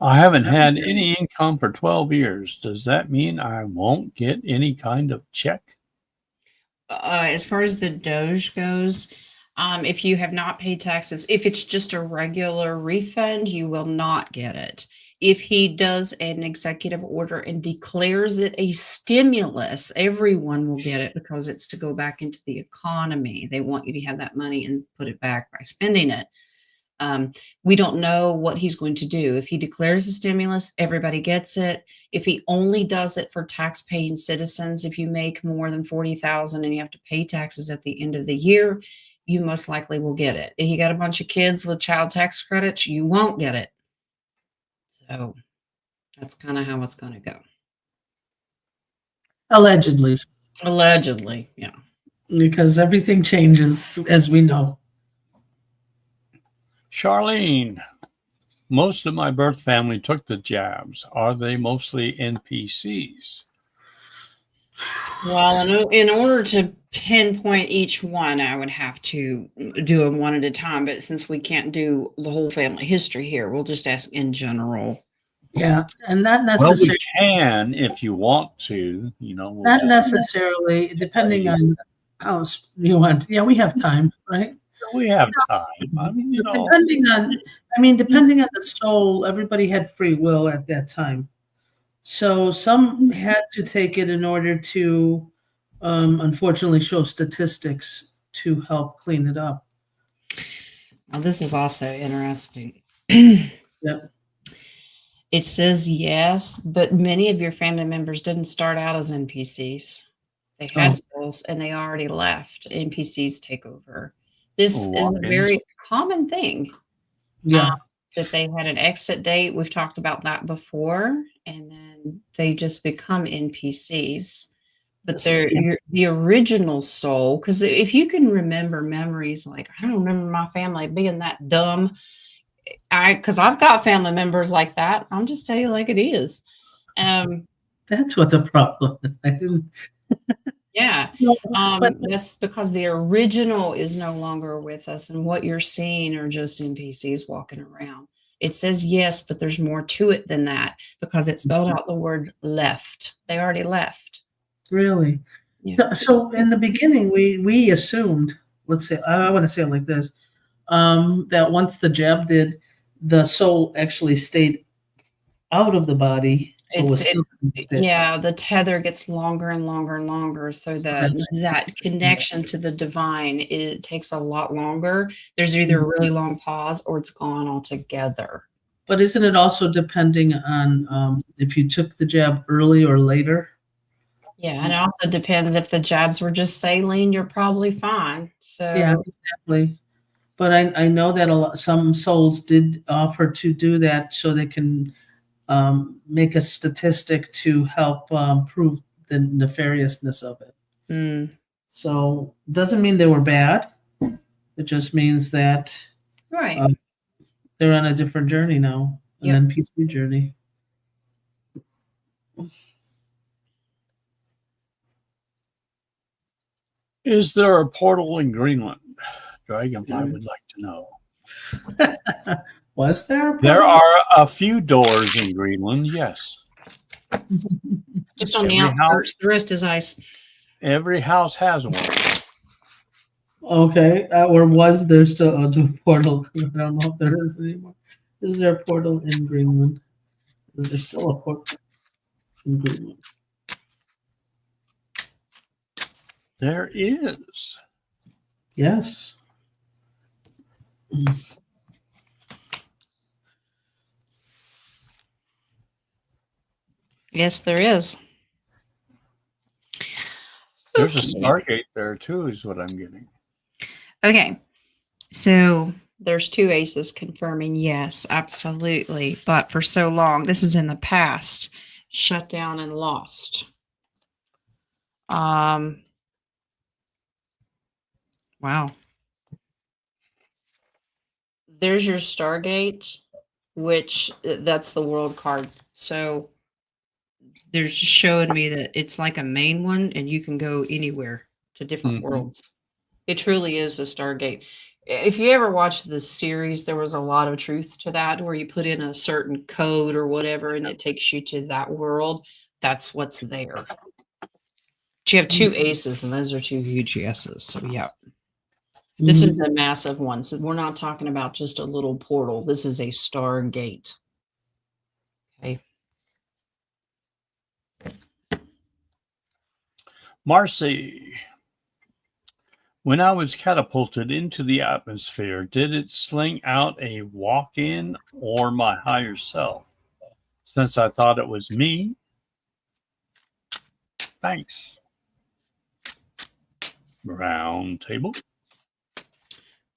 I haven't had any income for 12 years. Does that mean I won't get any kind of check?
As far as the Doge goes, if you have not paid taxes, if it's just a regular refund, you will not get it. If he does an executive order and declares it a stimulus, everyone will get it because it's to go back into the economy. They want you to have that money and put it back by spending it. We don't know what he's going to do. If he declares a stimulus, everybody gets it. If he only does it for tax-paying citizens, if you make more than 40,000 and you have to pay taxes at the end of the year, you most likely will get it. If you got a bunch of kids with child tax credits, you won't get it. So that's kind of how it's going to go.
Allegedly.
Allegedly, yeah.
because everything changes, as we know.
Charlene, most of my birth family took the jabs. Are they mostly NPCs?
Well, in order to pinpoint each one, I would have to do them one at a time. But since we can't do the whole family history here, we'll just ask in general.
Yeah, and not
Well, we
necessarily.
can if you want to. We'll
Not
just
necessarily, depending on how you want. Yeah, we have time, right?
we have time. I mean,
Depending on the soul, everybody had free will at that time. So some had to take it in order to, unfortunately, show statistics to help clean it up.
Now, this is also interesting.
Yep.
It says yes, but many of your family members didn't start out as NPCs. They had souls and they already left. NPCs take over. This is a very common thing.
Yeah.
That they had an exit date. We've talked about that before. And then they just become NPCs. But they're the original soul. Because if you can remember memories, like, I don't remember my family being that dumb. Because I've got family members like that. I'm just telling you like it is.
That's what the problem is. I didn't.
Yeah. That's because the original is no longer with us. And what you're seeing are just NPCs walking around. It says yes, but there's more to it than that because it spelled out the word left. They already left.
Really?
Yeah.
So in the beginning, we assumed, let's say, I want to say it like this, that once the jab did, the soul actually stayed out of the body.
The tether gets longer and longer and longer, so that connection to the divine, it takes a lot longer. There's either a really long pause or it's gone altogether.
But isn't it also depending on if you took the jab early or later?
Yeah, and it also depends if the jabs were just saline, you're probably fine. So
yeah, exactly. But I know that some souls did offer to do that so they can make a statistic to help prove the nefariousness of it. So doesn't mean they were bad. It just means that they're on a different journey now, an NPC journey.
Is there a portal in Greenland? Dragonfly would like to know.
Was there?
There are a few doors in Greenland, yes.
Just on the outskirts. The rest is ice.
Every house has one.
Okay. Or was there still a portal? I don't know if there is anymore. Is there a portal in Greenland? Is there still a portal in Greenland?
There is.
Yes.
Yes, there is.
There's a Stargate there too, is what I'm getting.
Okay. So there's 2 aces confirming yes, absolutely. But for so long, this is in the past, shut down and lost. Wow. There's your Stargate, which that's the world card. So they're just showing me that it's like a main one and you can go anywhere to different worlds. It truly is a Stargate. If you ever watched the series, there was a lot of truth to that where you put in a certain code or whatever and it takes you to that world. That's what's there. But you have 2 aces and those are 2 huge yeses. So yeah. This is a massive one. So we're not talking about just a little portal. This is a Stargate. Okay.
Marcy, when I was catapulted into the atmosphere, did it sling out a walk-in or my higher self? Since I thought it was me. Thanks. Roundtable.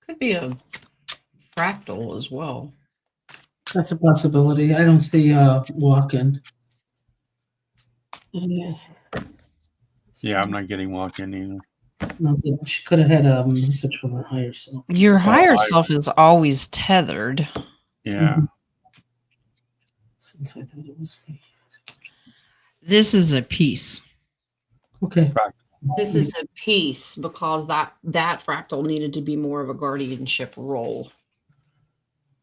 Could be a fractal as well. That's a possibility. I don't see a walk-in.
Yeah, I'm not getting walk-in either.
Not that she could have had a message from her higher self.
Your higher
I-
self is always tethered.
Yeah.
Mhm. Since I thought it was me.
This is a piece.
Okay.
This is a piece because that fractal needed to be more of a guardianship role.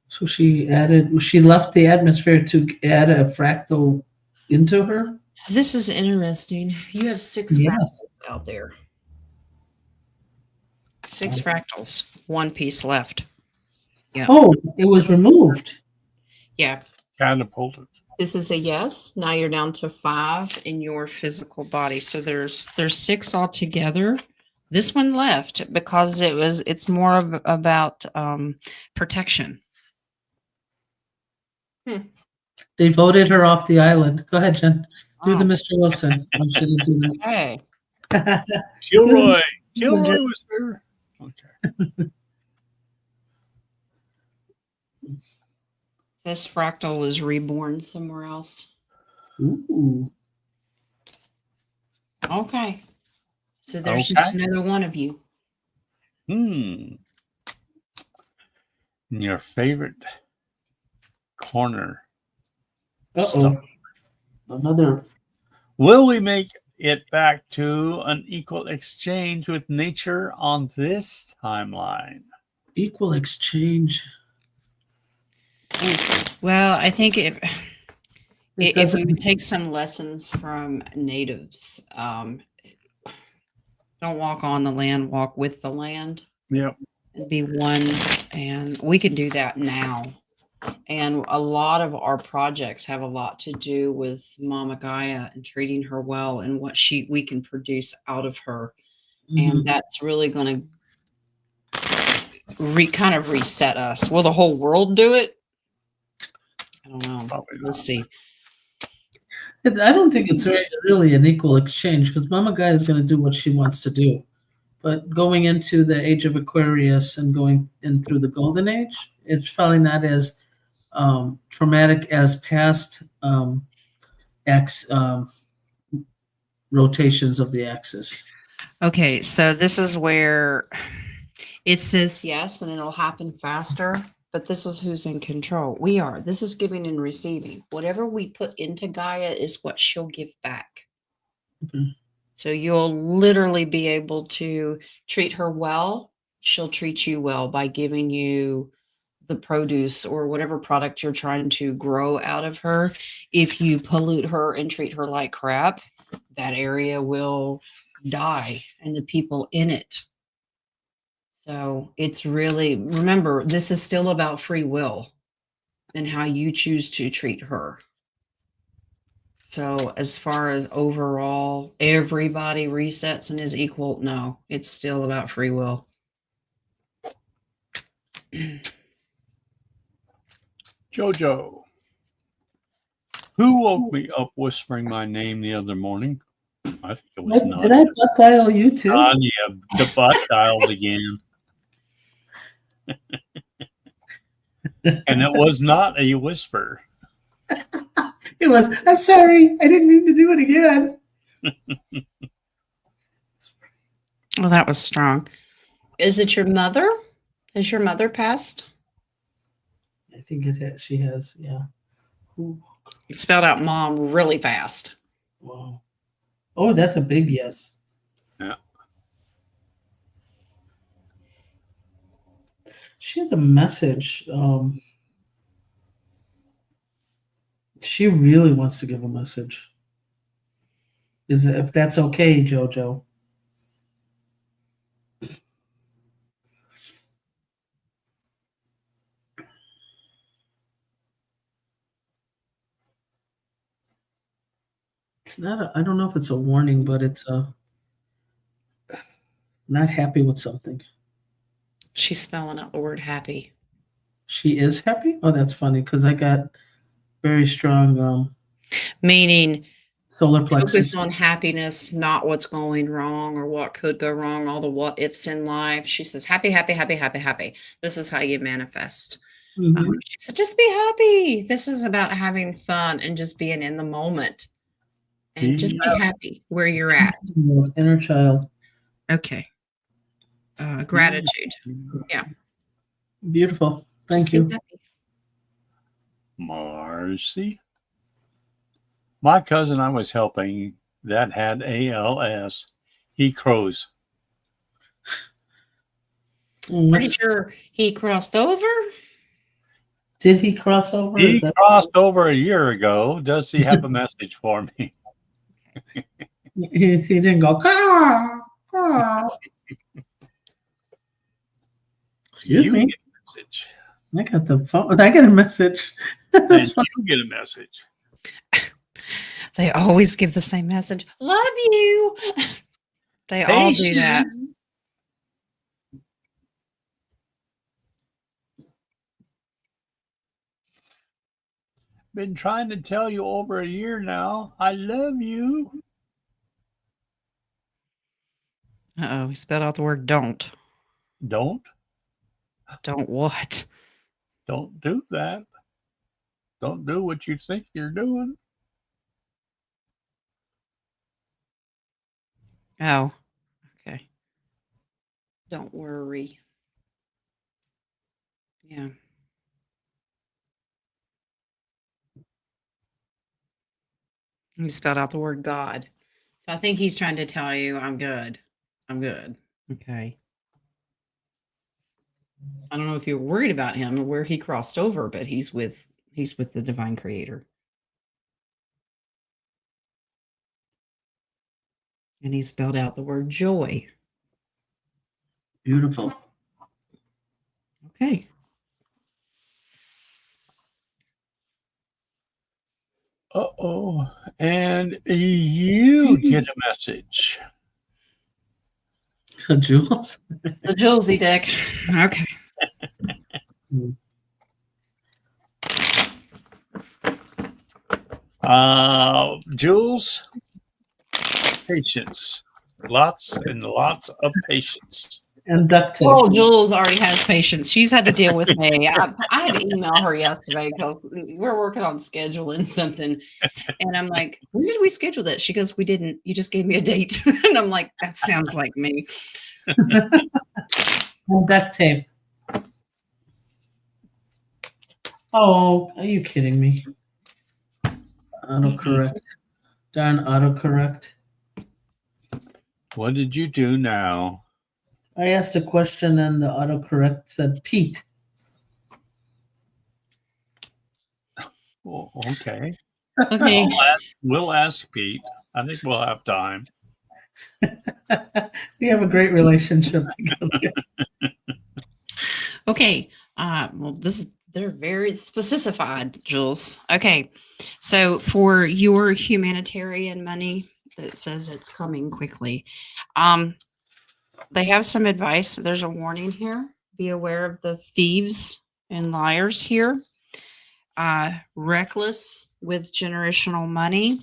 So she left the atmosphere to add a fractal into her?
This is interesting. You have 6
Yeah.
fractals out there. 6 fractals. 1 piece left. Yeah.
Oh, it was removed.
Yeah.
Catapulted.
This is a yes. Now you're down to 5 in your physical body. So there's 6 altogether. This one left because it's more about protection.
They voted her off the island. Go ahead, Jen. Do the
Oh,
Mr. Wilson. I shouldn't do
okay.
that.
Kilroy. Kilroy was there. Okay.
This fractal was reborn somewhere else.
Ooh.
Okay. So there's just another one of you.
Your favorite corner.
Uh-oh. Another.
Will we make it back to an equal exchange with nature on this timeline?
Equal exchange.
Well, I think if we
doesn't-
would take some lessons from natives, don't walk on the land, walk with the land.
Yep.
And be one. And we can do that now. And a lot of our projects have a lot to do with Mama Gaia and treating her well and what we can produce out of her.
Mhm.
And that's really going to kind of reset us. Will the whole world do it? I don't know.
Probably not.
Let's see.
I don't think it's really an equal exchange because Mama Gaia is going to do what she wants to do. But going into the age of Aquarius and going in through the golden age, it's probably not as traumatic as past rotations of the axis.
Okay, so this is where it says yes, and it'll happen faster. But this is who's in control. We are. This is giving and receiving. Whatever we put into Gaia is what she'll give back.
Okay.
So you'll literally be able to treat her well. She'll treat you well by giving you the produce or whatever product you're trying to grow out of her. If you pollute her and treat her like crap, that area will die and the people in it. So it's really, remember, this is still about free will and how you choose to treat her. So as far as overall, everybody resets and is equal, no, it's still about free will.
Jojo. Who woke me up whispering my name the other morning? I think it was
Did I butt dial you too?
Nadia, the butt dialed again. And it was not a whisper.
It was, I'm sorry. I didn't mean to do it again.
Well, that was strong. Is it your mother? Has your mother passed?
I think she has, yeah. Ooh,
It spelled out mom really fast.
wow. Oh, that's a big yes.
Yeah.
She has a message. She really wants to give a message. If that's okay, Jojo? It's not. I don't know if it's a warning, but it's not happy with something.
She's spelling out the word happy.
She is happy. Oh, that's funny because I got very strong
Meaning
solar plexus.
focus on happiness, not what's going wrong or what could go wrong, all the what ifs in life. She says, happy, happy, happy, happy, happy. This is how you manifest.
Mhm.
She said, just be happy. This is about having fun and just being in the moment. And just be happy where you're at.
Inner child.
Okay. gratitude. Yeah.
Beautiful. Thank
Just be
you.
happy.
Marcy. My cousin I was helping that had ALS. He crows.
Pretty sure he crossed over.
Did he cross over?
He crossed over a year ago. Does he have a message for me?
He didn't go, caw, caw. Excuse
You
me.
get a message.
I got the phone. I got a message.
And
That's funny.
you get a message.
They always give the same message. Love you. They all do that.
Patience. Been trying to tell you over a year now. I love you.
Uh-oh, he spelled out the word don't.
Don't
What?
Don't do that. Don't do what you think you're doing.
Oh, okay. Don't worry. Yeah. He spelled out the word God. So I think he's trying to tell you, I'm good. I'm good. Okay. I don't know if you're worried about him or where he crossed over, but he's with the divine creator. And he spelled out the word joy.
Beautiful.
Okay.
Uh-oh. And you get a message.
Jules.
The Julesy deck. Okay.
Jules, patience. Lots and lots of patience.
And duct tape.
Well, Jules already has patience. She's had to deal with me. I had to email her yesterday because we're working on scheduling something. And I'm like, when did we schedule that? She goes, we didn't. You just gave me a date. And I'm like, that sounds like me.
And duct tape. Oh, are you kidding me? Autocorrect. Darn autocorrect.
What did you do now?
I asked a question and the autocorrect said Pete.
Oh, okay.
Okay.
We'll ask Pete. I think we'll have time.
We have a great relationship together.
Okay. Well, they're very specified, Jules. Okay. So for your humanitarian money that says it's coming quickly, they have some advice. There's a warning here. Be aware of the thieves and liars here. Reckless with generational money.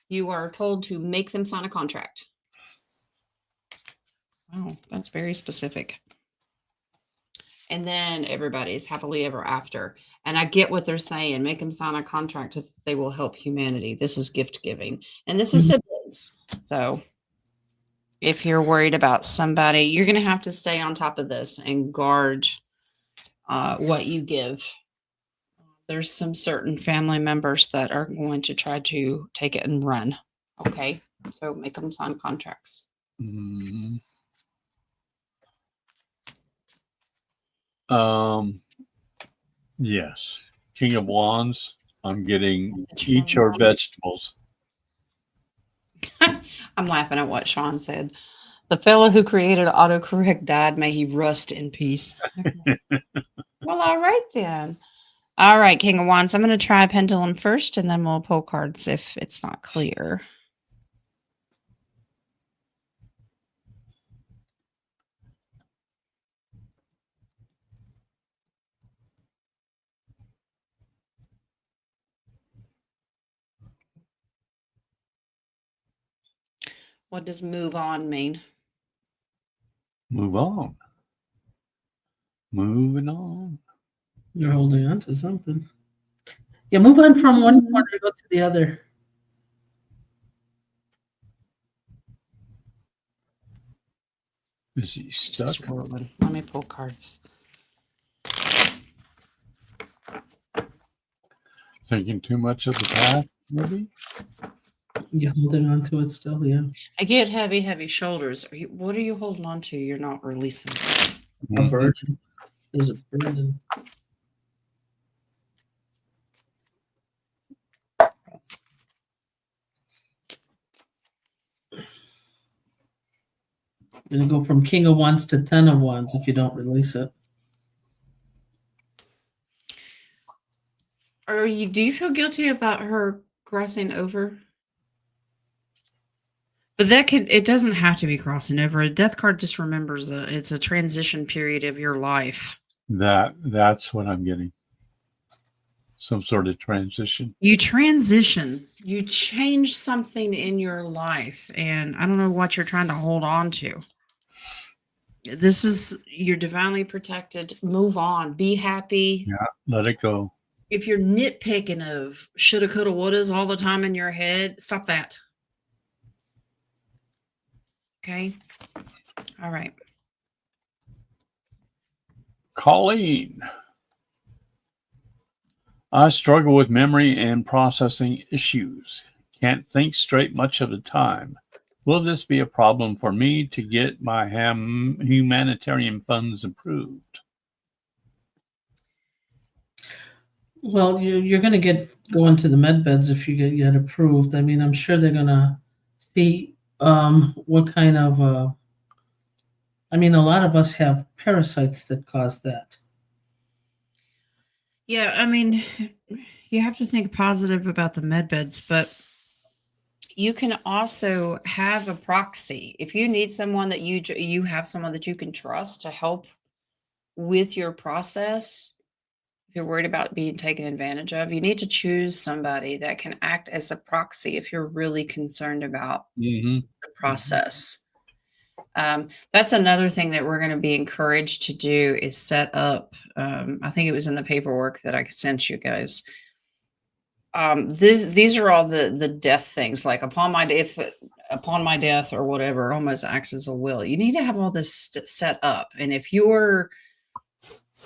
You are told to make them sign a contract. Oh, that's very specific. And then everybody's happily ever after. And I get what they're saying. Make them sign a contract if they will help humanity. This is gift giving. And this is siblings. So if you're worried about somebody, you're going to have to stay on top of this and guard what you give. There's some certain family members that are going to try to take it and run. Okay. So make them sign contracts.
Mm-hmm. Yes. King of Wands. I'm getting eat your vegetables.
I'm laughing at what Sean said. The fellow who created autocorrect died. May he rest in peace. Okay. Well, all right then. All right, King of Wands. I'm going to try pendulum first, and then we'll pull cards if it's not clear. What does move on mean?
Move on. Moving on.
You're holding on to something. Yeah, move on from one corner, go to the other.
Is he stuck?
Swirling. Let me pull cards.
Thinking too much of the past, maybe?
You holding on to it still, yeah.
I get heavy shoulders. What are you holding on to? You're not releasing.
A burden. There's a burden. You're gonna go from King of Wands to 10 of Wands if you don't release it.
Do you feel guilty about her crossing over? But it doesn't have to be crossing over. A death card just remembers it's a transition period of your life.
That's what I'm getting. Some sort of transition.
You transition. You change something in your life, and I don't know what you're trying to hold on to. You're divinely protected. Move on. Be happy.
Yeah, let it go.
If you're nitpicking of shoulda, coulda, wouldas all the time in your head, stop that. Okay? All right.
Colleen. I struggle with memory and processing issues. Can't think straight much of the time. Will this be a problem for me to get my humanitarian funds approved?
Well, you're going to go into the med beds if you get approved. I mean, I'm sure they're going to see what kind of. I mean, a lot of us have parasites that cause that.
Yeah, I mean, you have to think positive about the med beds, but you can also have a proxy. If you need someone that you have someone that you can trust to help with your process, if you're worried about being taken advantage of, you need to choose somebody that can act as a proxy if you're really concerned about the process. That's another thing that we're going to be encouraged to do is set up. I think it was in the paperwork that I sent you guys. These are all the death things, like upon my death or whatever, it almost acts as a will. You need to have all this set up. And if you're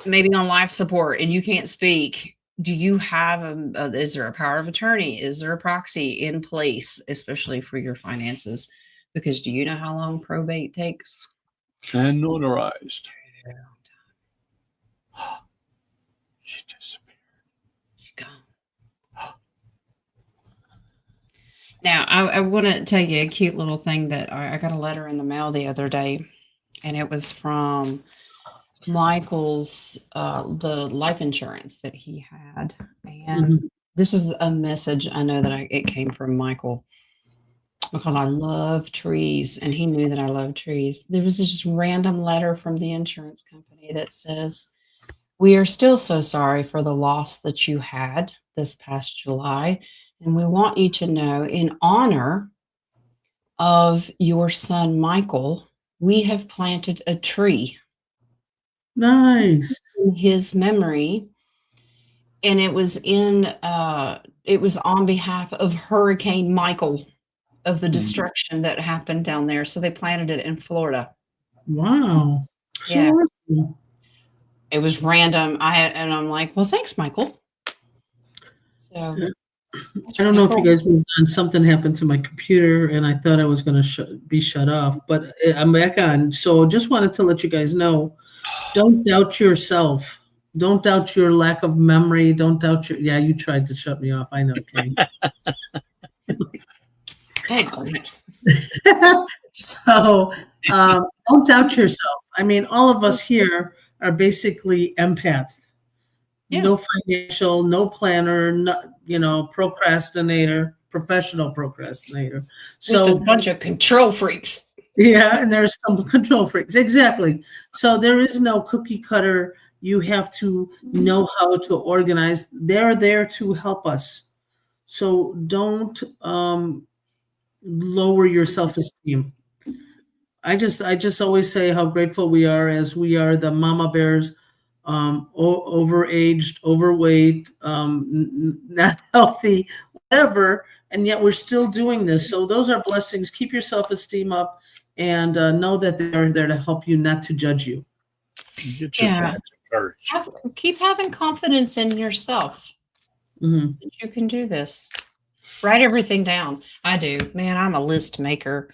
maybe on life support and you can't speak, do you have is there a power of attorney? Is there a proxy in place, especially for your finances? Because do you know how long probate takes?
And notarized. She disappeared.
She's gone. Now, I want to tell you a cute little thing that I got a letter in the mail the other day, and it was from Michael's, the life insurance that he had. And this is a message I know that it came from Michael, because I love trees, and he knew that I love trees. There was this just random letter from the insurance company that says, "We are still so sorry for the loss that you had this past July, and we want you to know, in honor of your son Michael, we have planted a tree."
Nice.
In his memory, and it was on behalf of Hurricane Michael, of the destruction that happened down there. So they planted it in Florida.
Wow.
Yeah.
So awesome.
It was random. I'm like, well, thanks, Michael. So
I don't know if you guys moved on. Something happened to my computer, and I thought I was going to be shut off, but I'm back on. So just wanted to let you guys know, don't doubt yourself. Don't doubt your lack of memory. Don't doubt yeah, you tried to shut me off. I know, King. So don't doubt yourself. I mean, all of us here are basically empaths. Yeah. No financial, no planner, no, procrastinator, professional procrastinator. So
just a bunch of control freaks.
Yeah, and there's some control freaks. Exactly. So there is no cookie cutter. You have to know how to organize. They're there to help us. So don't lower your self-esteem. I just always say how grateful we are, as we are the mama bears, overaged, overweight, not healthy, whatever, and yet we're still doing this. So those are blessings. Keep your self-esteem up, and know that they're there to help you, not to judge you.
Get your
Yeah.
pants encouraged.
Keep having confidence in yourself.
Mm-hmm.
You can do this. Write everything down. I do. Man, I'm a list maker.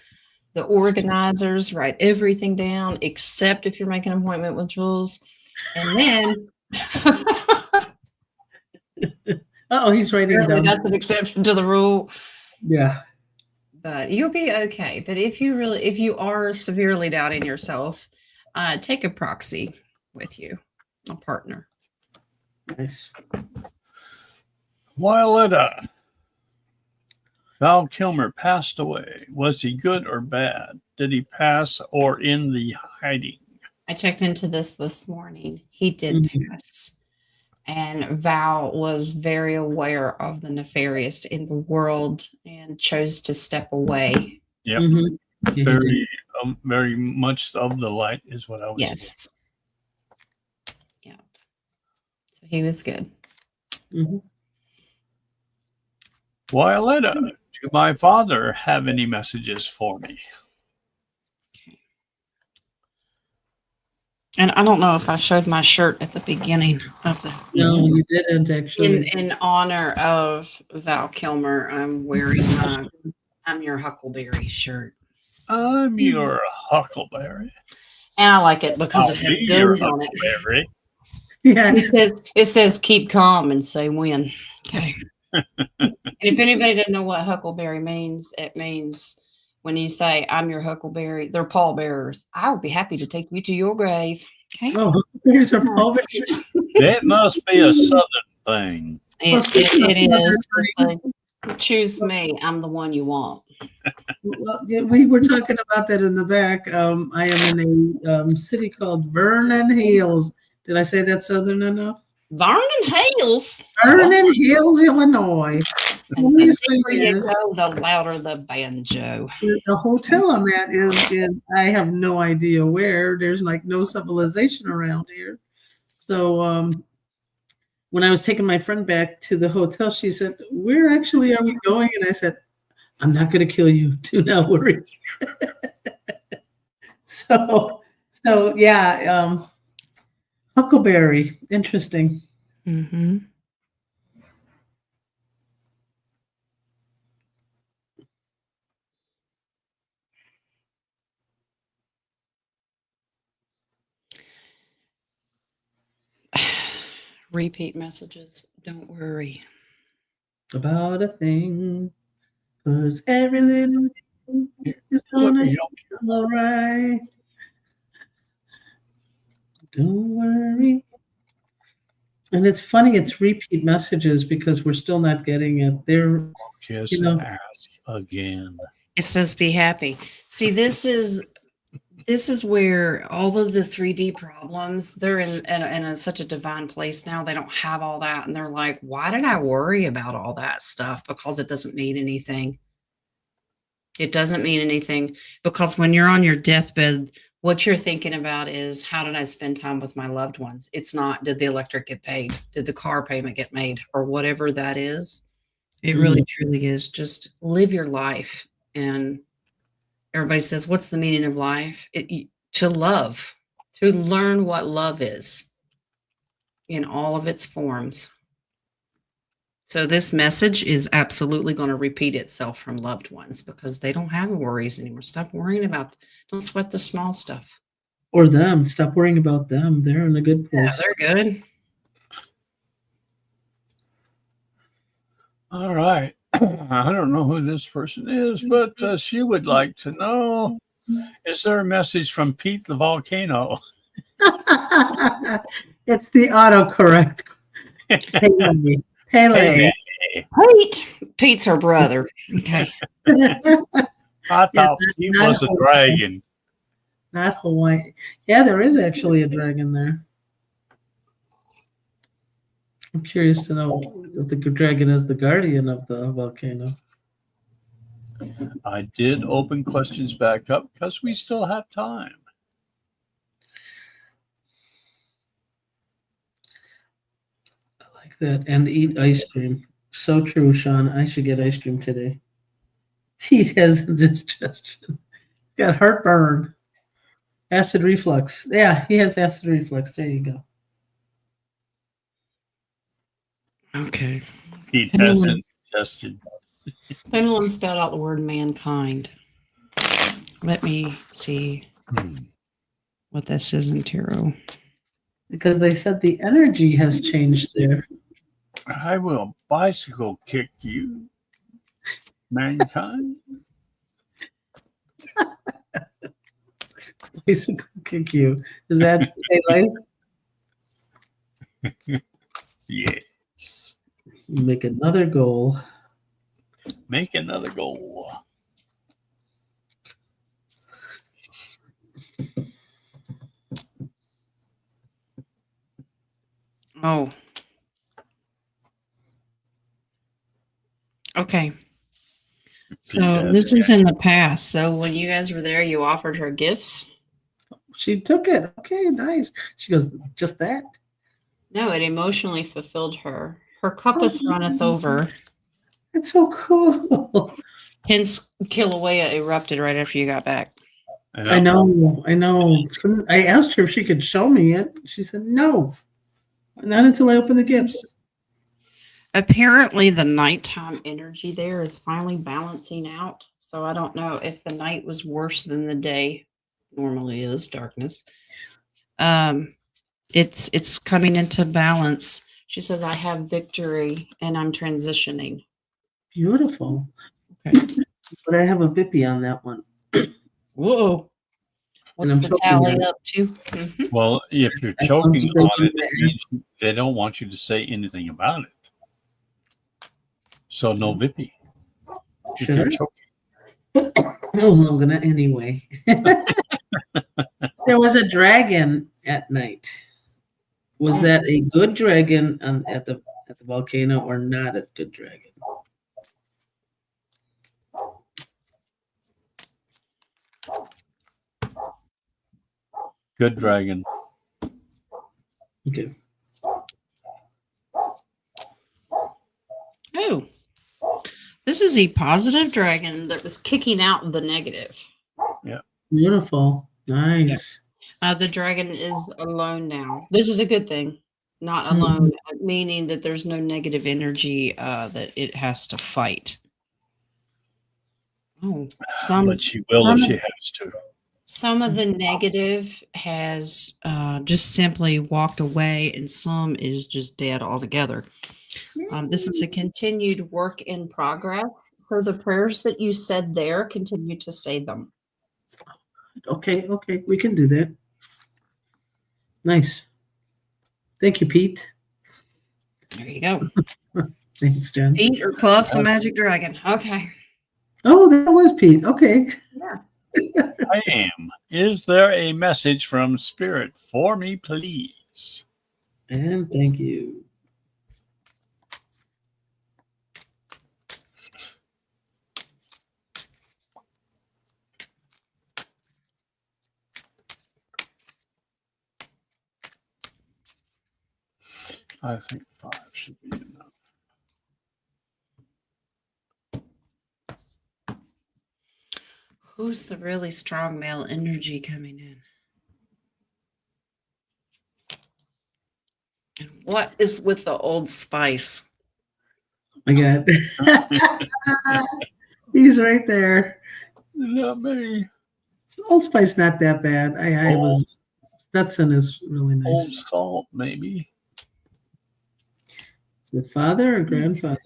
The organizers write everything down, except if you're making an appointment with Jules. And then
Oh, he's writing
apparently
down.
that's an exception to the rule.
Yeah.
But you'll be okay. But if you are severely doubting yourself, take a proxy with you, a partner.
Nice.
Violetta. Val Kilmer passed away. Was he good or bad? Did he pass or in the hiding?
I checked into this morning. He did
Mhm.
pass. And Val was very aware of the nefarious in the world and chose to step away.
Yep.
Mhm. Yeah, he
Very much of the light is what I was getting.
Yes. Yeah. So he was good.
did. Mhm.
Violetta, do my father have any messages for me?
And I don't know if I showed my shirt at the beginning of the
No, you didn't actually.
in honor of Val Kilmer. I'm wearing my I'm Your Huckleberry shirt.
I'm your huckleberry.
And I like it because
I'll
it has
be your
guns on it.
huckleberry.
Yeah.
It says keep calm and say when. Okay. And if anybody doesn't know what huckleberry means, it means when you say I'm your huckleberry, they're pallbearers. I would be happy to take you to your grave. Okay.
Oh, here's a pulpit.
That must be a southern thing.
It is. Choose me. I'm the one you want.
Well, yeah, we were talking about that in the back. I am in a city called Vernon Hills. Did I say that southern enough?
Vernon Hills.
Vernon Hills, Illinois.
And
Only
the
thing
deeper you
is,
go, the louder the banjo.
the hotel I'm at is in, I have no idea where. There's like no civilization around here. So when I was taking my friend back to the hotel, she said, "Where actually are we going?" And I said, "I'm not going to kill you. Do not worry." So yeah, Huckleberry, interesting.
Mm-hmm. Repeat messages. Don't worry.
About a thing, 'cause every little thing is
Let
gonna
me
be
help you.
all right. Don't worry. And it's funny, it's repeat messages because we're still not getting it. They're,
Kiss
you know,
and ask again.
It says be happy. See, this is where all of the 3D problems, they're in such a divine place now. They don't have all that. And they're like, why did I worry about all that stuff? Because it doesn't mean anything. It doesn't mean anything because when you're on your deathbed, what you're thinking about is how did I spend time with my loved ones? It's not did the electric get paid? Did the car payment get made? Or whatever that is. It really truly is. Just live your life. And everybody says, what's the meaning of life? To love, to learn what love is in all of its forms. So this message is absolutely going to repeat itself from loved ones because they don't have worries anymore. Stop worrying about, don't sweat the small stuff.
or them. Stop worrying about them. They're in a good
Yeah,
place.
they're good.
All right. I don't know who this person is, but she would like to know, is there a message from Pete the volcano?
It's the autocorrect. Pele. Pele.
Pete's her brother. Okay.
I thought he
not
was a
Hawaii.
dragon.
Not Hawaii. Yeah, there is actually a dragon there. I'm curious to know if the dragon is the guardian of the volcano.
I did open questions back up because we still have time.
I like that. And eat ice cream. So true, Sean. I should get ice cream today. He has indigestion. He's got heartburn. Acid reflux. Yeah, he has acid reflux. There you go.
Okay.
Pete hasn't suggested.
Pendulum spelled out the word mankind. Let me see what this is in tarot.
Because they said the energy has changed there.
I will bicycle kick you, mankind.
Bicycle kick you. Is that daylight?
Yes.
Make another goal.
Make another goal.
Oh. Okay. So this is in the past. So when you guys were there, you offered her gifts?
She took it. Okay, nice. She goes, just that?
No, it emotionally fulfilled her. Her cuppeth runneth over.
That's so cool.
Hence, Kilauea erupted right after you got back.
I know. I asked her if she could show me it. She said, no, not until I open the gifts.
Apparently, the nighttime energy there is finally balancing out. So I don't know if the night was worse than the day normally is, darkness. It's coming into balance. She says, I have victory and I'm transitioning.
Beautiful.
Okay.
But I have a Vippy on that one.
Whoa. What's the tally up to? Mm-hmm.
Well, if you're choking on it, it means they don't want you to say anything about it. So no Vippy. If
Sure.
you're choking.
Oh, I'm gonna anyway. There was a dragon at night. Was that a good dragon at the volcano or not a good dragon?
Good dragon.
Okay.
Oh, this is a positive dragon that was kicking out the negative.
Yeah.
Beautiful. Nice.
Yeah. The dragon is alone now. This is a good thing. Not alone, meaning that there's no negative energy that it has to fight. Oh,
but she will if she has to.
Some of the negative has just simply walked away, and some is just dead altogether. This is a continued work in progress. So the prayers that you said there, continue to say them.
Okay, we can do that. Nice. Thank you, Pete.
There you go.
Thanks, Jen.
Pete or Puff, the magic dragon. Okay.
Oh, that was Pete. Okay.
Yeah.
I am. Is there a message from Spirit for me, please?
And thank you.
I think 5 should be enough.
Who's the really strong male energy coming in? And what is with the Old Spice?
Oh my God. He's right there.
Not me.
Old Spice not that bad. I was Stetson is really nice.
Old Salt, maybe.
The father or grandfather?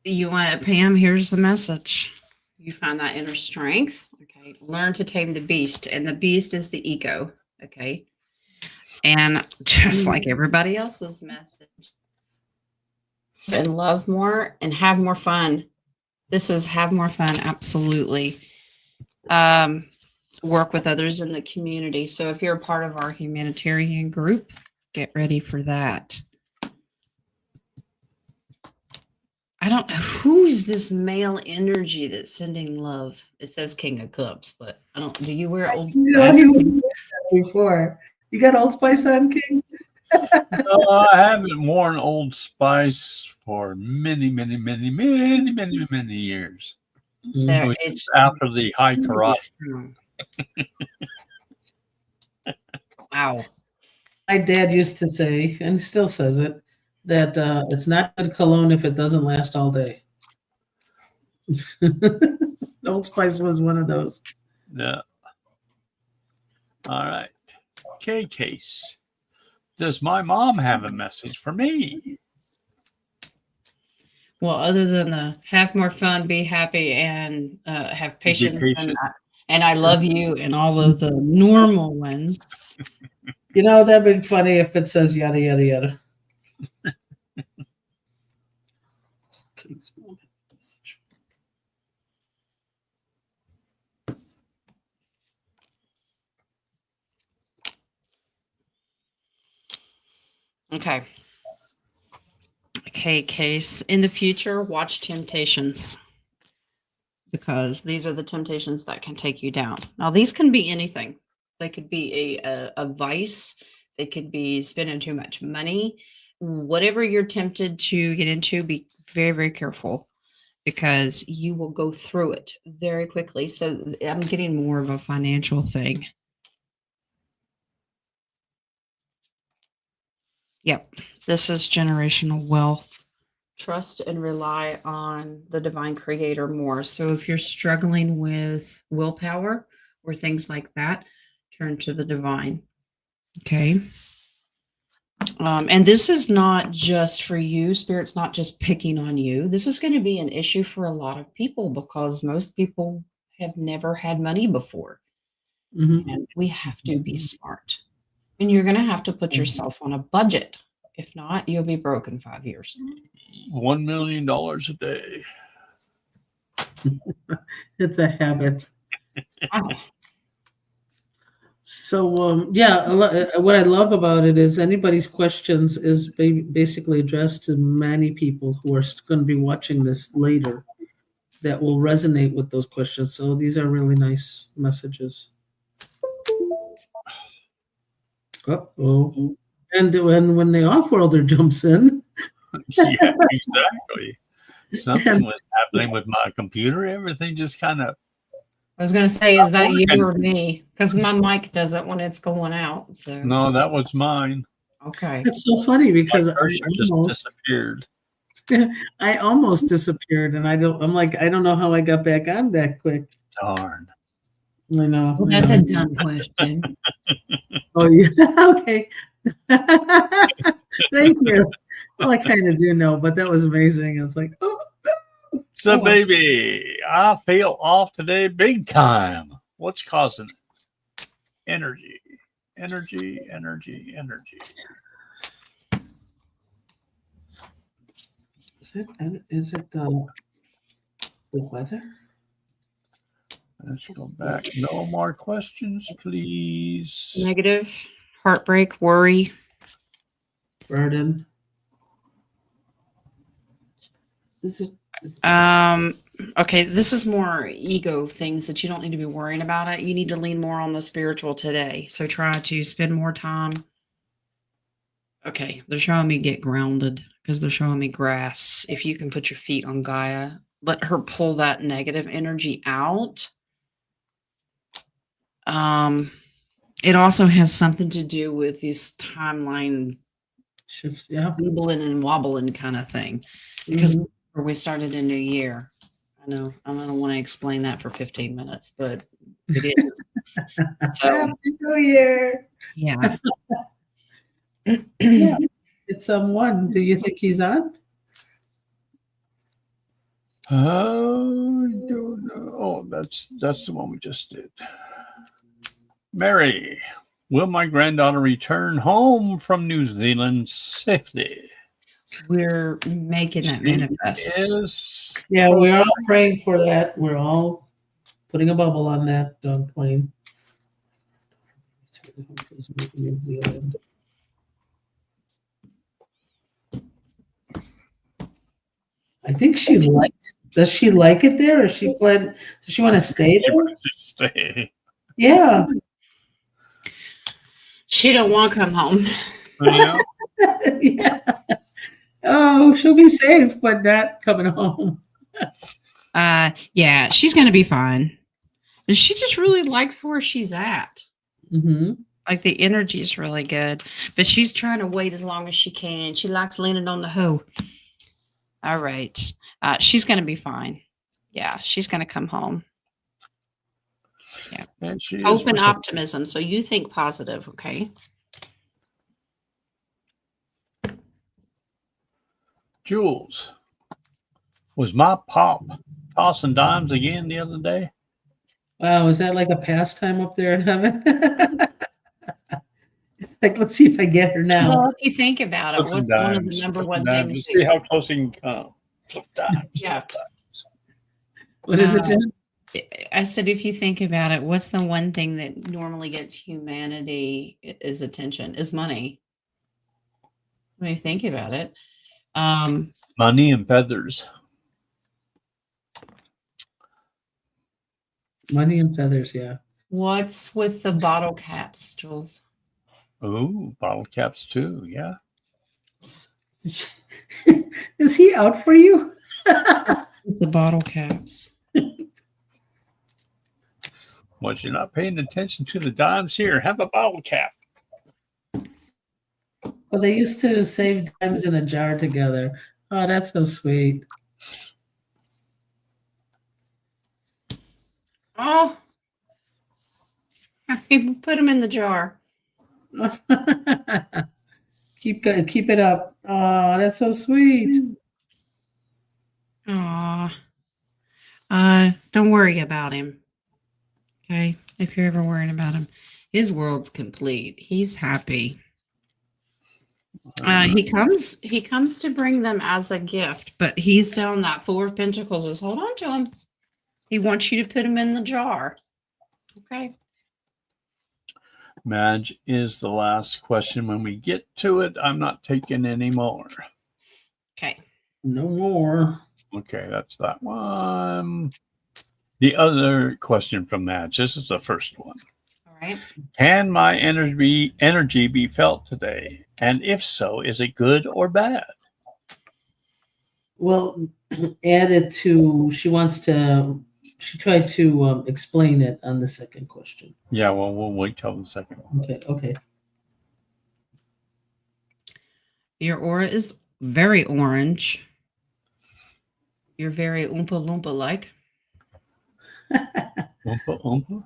You want it, Pam? Here's the message. You find that inner strength. Okay. Learn to tame the beast. And the beast is the ego. Okay. And just like everybody else's message, and love more and have more fun. This is have more fun. Absolutely. Work with others in the community. So if you're a part of our humanitarian group, get ready for that. I don't know who is this male energy that's sending love. It says King of Cups, but I don't. Do you wear Old Spice?
Before you got Old Spice on, King?
No, I haven't worn Old Spice for many years. It
There,
was just
it's
after the high
really
karate.
strong. Wow.
My dad used to say, and he still says it, that it's not good cologne if it doesn't last all day. Old Spice was one of those.
Yeah. All right. K Case. Does my mom have a message for me?
Well, other than the have more fun, be happy, and have
Be
patience,
patient.
and I love you, and all of the normal ones.
You know, that'd be funny if it says yada, yada, yada.
Okay. Okay, Case. In the future, watch Temptations, because these are the temptations that can take you down. Now, these can be anything. They could be a vice. They could be spending too much money. Whatever you're tempted to get into, be very, very careful, because you will go through it very quickly. So I'm getting more of a financial thing. Yep. This is generational wealth. Trust and rely on the divine creator more. So if you're struggling with willpower or things like that, turn to the divine. Okay. And this is not just for you. Spirit's not just picking on you. This is going to be an issue for a lot of people, because most people have never had money before.
Mhm.
And we have to be smart. And you're going to have to put yourself on a budget. If not, you'll be broke in 5 years.
$1 million a day.
It's a habit.
Wow.
So, what I love about it is anybody's questions is basically addressed to many people who are going to be watching this later that will resonate with those questions. So these are really nice messages. Uh-oh. And when the off-worlder jumps in.
Yeah, exactly. Something was happening with my computer. Everything just kind of.
I was going to say, is that you
working.
or me? Because my mic does it when it's going out. So
No, that was mine.
okay.
It's so funny because
My cursor just disappeared.
I almost disappeared, and I'm like, I don't know how I got back on that quick.
Darn.
I know.
Well, that's a dumb question.
Oh yeah. Okay. Thank you. Well, I kind of do know, but that was amazing. It's like, oh.
So,
well.
baby, I feel off today big time. What's causing it? Energy.
Is it the weather?
Let's go back. No more questions, please.
Negative, heartbreak, worry.
Burden. Is it?
Okay, this is more ego things that you don't need to be worrying about it. You need to lean more on the spiritual today. So try to spend more time. Okay, they're showing me get grounded, because they're showing me grass. If you can put your feet on Gaia, let her pull that negative energy out. It also has something to do with this timeline
Shifts, yeah.
wobbling and wobbling kind of thing, because we started a new year. I know I don't want to explain that for 15 minutes, but it is. So
Happy New Year.
yeah.
Yeah. It's someone. Do you think he's on?
Don't know. Oh, that's the one we just did. Mary, will my granddaughter return home from New Zealand safely?
We're making that manifest.
Yes.
Yeah, we're all praying for that. We're all putting a bubble on that plane. New Zealand. I think she likes. Does she like it there, or does she want to stay there?
Stay.
Yeah.
She don't want to come home.
Yeah.
Yeah. Oh, she'll be safe, but not coming home.
Yeah, she's gonna be fine. And she just really likes where she's at.
Mm-hmm.
Like the energy is really good, but she's trying to wait as long as she can. She likes leaning on the hoe. All right, she's gonna be fine. Yeah, she's gonna come home. Yeah,
And she is
hope and
with
optimism. So you think positive, okay?
Jules. Was my pop tossing dimes again the other day?
Wow, is that like a pastime up there in heaven? It's like, let's see if I get her now.
Well, if you think about it,
Flipping
what's one of the
dimes.
number
Flipping
one
dimes.
things?
To see how close he can come. Flip dimes.
Yeah.
Flip dimes.
What is it, Jen?
I said, if you think about it, what's the one thing that normally gets humanity is attention? Is money. When you think about it,
Money and feathers.
Money and feathers, yeah.
what's with the bottle caps, Jules?
Ooh, bottle caps too. Yeah.
Is he out for you?
The bottle caps.
Was you not paying attention to the dimes here? Have a bottle cap.
Well, they used to save dimes in a jar together. Oh, that's so sweet.
Oh, people put them in the jar.
keep it up. Oh, that's so sweet.
Aw. Don't worry about him. Okay, if you're ever worrying about him, his world's complete. He's happy. He comes to bring them as a gift, but he's telling that Four of Pentacles is hold on to him. He wants you to put him in the jar. Okay.
Madge is the last question. When we get to it, I'm not taking any more.
Okay.
No more.
Okay, that's that one. The other question from Madge. This is the first one.
All right.
Can my energy be felt today? And if so, is it good or bad?
Well, add it to, she tried to explain it on the second question.
Yeah, well, we'll wait till the second one.
Okay.
Your aura is very orange. You're very Oompa Loompa like.
Oompa Oompa?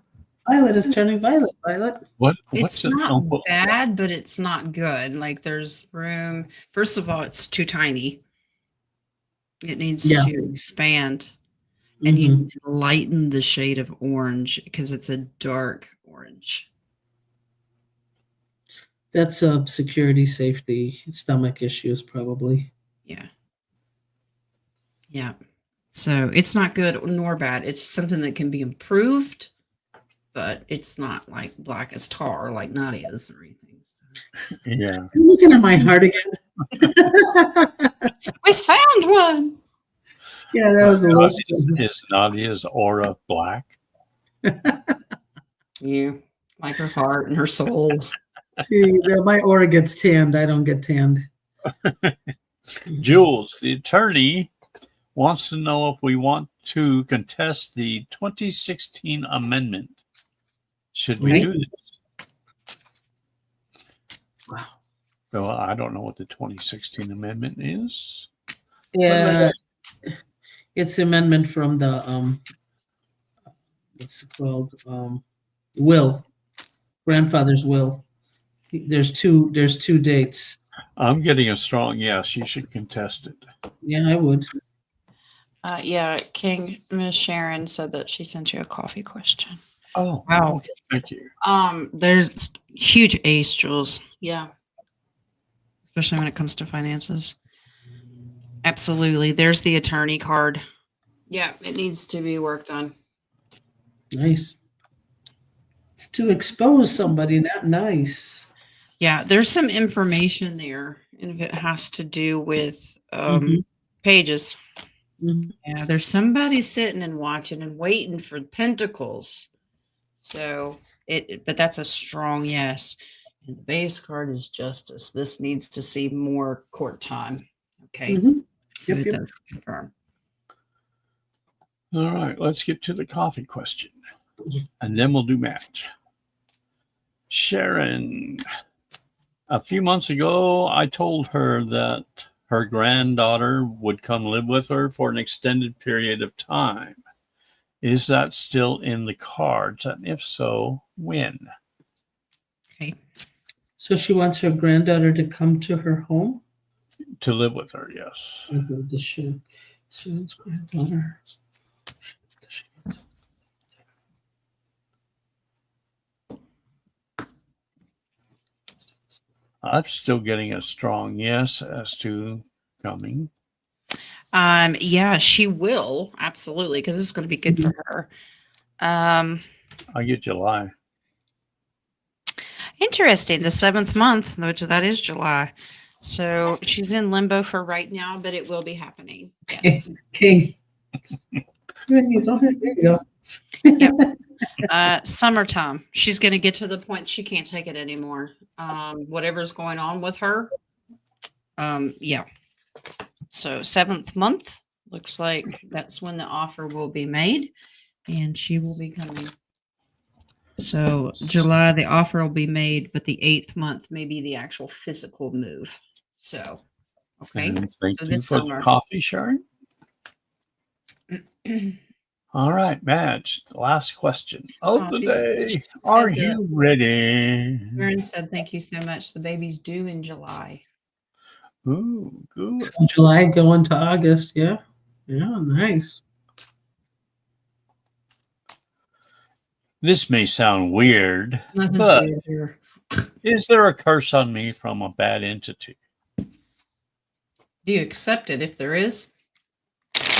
Violet is turning violet. Violet.
What's
It's
an
not
Oompa?
bad, but it's not good. Like there's room. First of all, it's too tiny. It needs to expand. And you need to lighten the shade of orange because it's a dark orange.
That's a security, safety, stomach issues, probably.
Yeah. Yeah. So it's not good nor bad. It's something that can be improved, but it's not like black as tar like Nadia's or anything. So.
Yeah.
I'm looking at my heart again.
We found one.
Yeah, that was the list.
Is Nadia's aura black?
You like her heart and her soul.
See, my aura gets tanned. I don't get tanned.
Jules, the attorney, wants to know if we want to contest the 2016 amendment. Should we do this?
Wow.
Well, I don't know what the 2016 amendment is.
Yeah, it's amendment from the what's it called? Will, grandfather's will. There's two dates.
I'm getting a strong yes. You should contest it.
Yeah, I would.
Yeah, King Miss Sharon said that she sent you a coffee question.
Oh,
wow!
Okay, thank you.
There's huge ace, Jules. Yeah, especially when it comes to finances. Absolutely. There's the attorney card. Yeah, it needs to be worked on.
Nice. It's to expose somebody, not nice.
Yeah, there's some information there, and if it has to do with pages. Mm-hmm. Yeah, there's somebody sitting and watching and waiting for pentacles. So but that's a strong yes. And the base card is justice. This needs to see more court time. Okay.
Mhm.
So
Yep,
it
yep.
does confirm.
All right, let's get to the coffee question. And then we'll do match. Sharon, a few months ago, I told her that her granddaughter would come live with her for an extended period of time. Is that still in the cards? And if so, when?
Okay.
So she wants her granddaughter to come to her home?
To live with her, yes.
The shoe. So it's granddaughter.
I'm still getting a strong yes as to coming.
Yeah, she will absolutely, because it's going to be good for her.
I get July.
Interesting. The 7th month, which that is July. So she's in limbo for right now, but it will be happening. Yes.
King. There you go.
Summertime. She's going to get to the point she can't take it anymore. Whatever's going on with her. Yeah. So 7th month looks like that's when the offer will be made, and she will be coming. So July, the offer will be made, but the 8th month may be the actual physical move. So, okay.
And thank
So
you
this
for
summer.
the coffee, Sharon. All right, Madge, the last question of the
She
day. Are
said
you ready?
Aaron said, thank you so much. The baby's due in July.
Ooh, good.
From July going to August. Yeah. Yeah, nice.
This may sound weird,
Nothing's
but
weird here.
is there a curse on me from a bad entity?
Do you accept it if there is?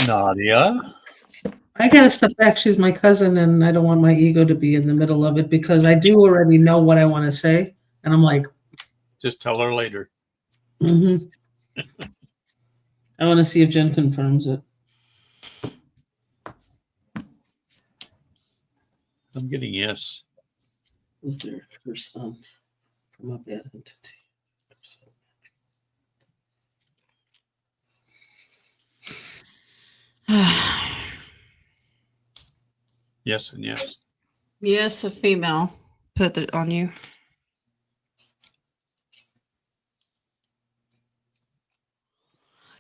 Nadia?
I gotta step back. She's my cousin, and I don't want my ego to be in the middle of it because I do already know what I want to say, and I'm like,
Just tell her later.
mm-hmm. I want to see if Jen confirms it.
I'm getting yes.
Is there a curse on from a bad entity?
Yes and yes.
Yes, a female put it on you.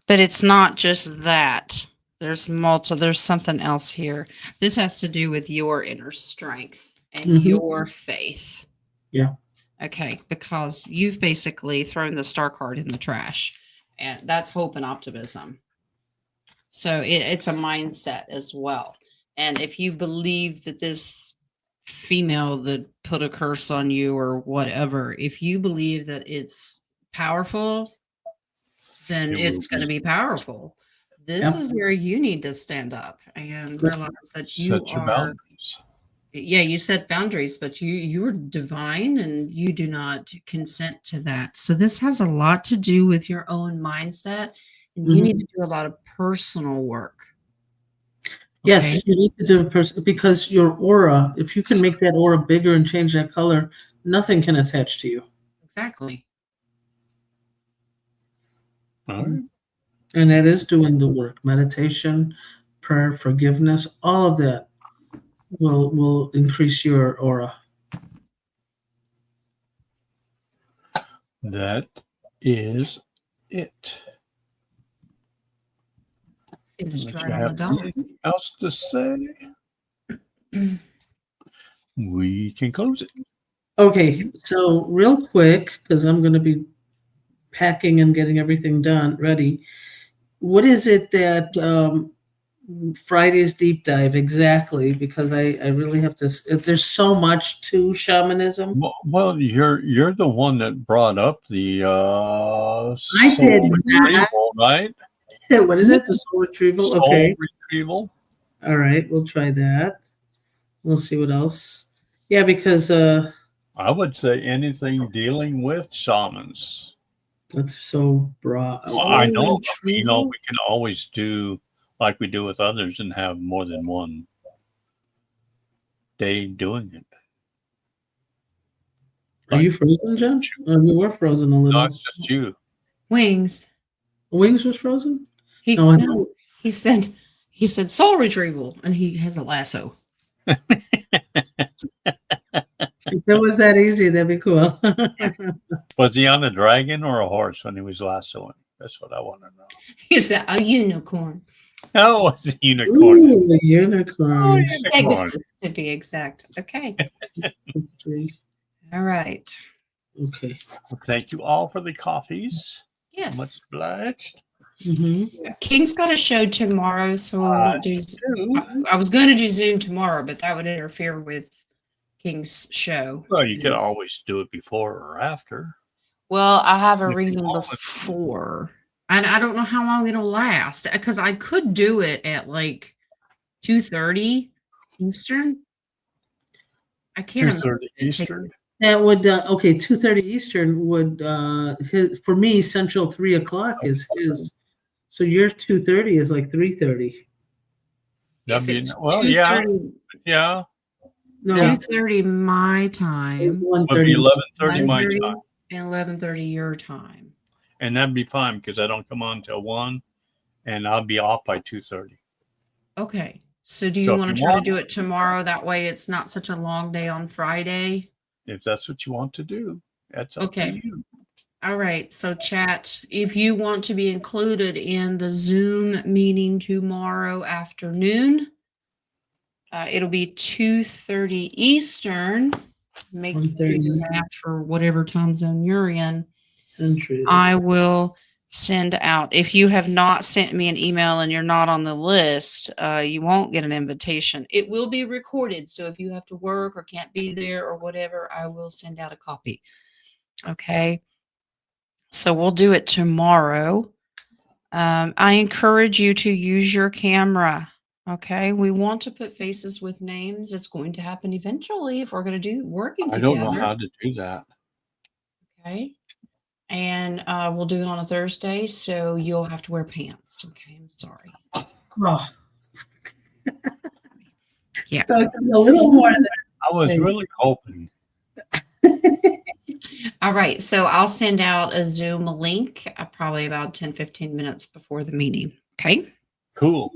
But it's not just that. There's something else here. This has to do with your inner strength and your faith.
Yeah.
Okay, because you've basically thrown the star card in the trash, and that's hope and optimism. So it's a mindset as well. And if you believe that this female that put a curse on you or whatever, if you believe that it's powerful, then it's going to be powerful. This is where you need to stand up and realize that you
Set your
are.
boundaries.
Yeah, you set boundaries, but you're divine and you do not consent to that. So this has a lot to do with your own mindset, and you need to do a lot of personal work.
Yes, you need to do it because your aura, if you can make that aura bigger and change that color, nothing can attach to you.
Exactly.
All right.
And that is doing the work. Meditation, prayer, forgiveness, all of that will increase your aura.
That is it.
It is
Unless
right
you
on the
have
dot.
anything else to say, we can close it.
Okay, so real quick, because I'm going to be packing and getting everything done, ready. What is it that Friday's deep dive exactly? Because I really have to. There's so much to shamanism.
Well, you're the one that brought up the
I
soul
did
retrieval, right?
What is it? The soul retrieval.
Soul
Okay.
retrieval.
All right, we'll try that. We'll see what else. Yeah, because
I would say anything dealing with shamans.
that's so broad.
Well, I know, but, we can always do like we do with others and have more than one day doing it.
Are you frozen, Jen? You were frozen a
No,
little.
it's just you.
Wings.
Wings was frozen?
He
No, it's-
no, he said soul retrieval, and he has a lasso.
If it was that easy, that'd be cool.
Was he on a dragon or a horse when he was lassoing? That's what I want to know.
He's a unicorn.
Oh, it's a unicorn.
Ooh, the
Oh,
unicorn.
Pegasus,
unicorn.
to be exact. Okay.
Okay.
All right.
Okay.
Well, thank you all for the coffees.
Yes.
Much obliged.
Mm-hmm.
King's got a show tomorrow, so we won't do. I was going to do Zoom tomorrow, but that would interfere with King's show.
Well, you could always do it before or after.
Well, I have a
If you
reading
want.
before, and I don't know how long it'll last because I could do it at like 2:30 Eastern. I can't.
2:30
imagine it
Eastern.
That would okay. 2:30 Eastern would for me Central 3:00 is his. So yours 2:30 is like 3:30.
That'd be,
If it's
well, yeah,
2:30
yeah.
No,
2:30 my time,
Would be
1:30.
11:30 my
11:30
time,
and 11:30 your time.
and that'd be fine because I don't come on till 1, and I'll be off by 2:30.
Okay. So do you
So if
want
you
to try
want-
to do it tomorrow? That way it's not such a long day on Friday.
If that's what you want to do, that's up
Okay.
to you.
All right. So chat, if you want to be included in the Zoom meeting tomorrow afternoon, it'll be 2:30 Eastern. Make do
1:30.
your math for whatever time zone you're in.
Century.
I will send out. If you have not sent me an email and you're not on the list, you won't get an invitation. It will be recorded. So if you have to work or can't be there or whatever, I will send out a copy. Okay. So we'll do it tomorrow. I encourage you to use your camera. Okay. We want to put faces with names. It's going to happen eventually if we're going to do working
I
together.
don't know how to do that.
Okay. And we'll do it on a Thursday, so you'll have to wear pants. Okay, I'm sorry.
Oh.
Yeah.
So it's a little more than
I was really hoping.
All right. So I'll send out a Zoom link probably about 10, 15 minutes before the meeting. Okay.
Cool.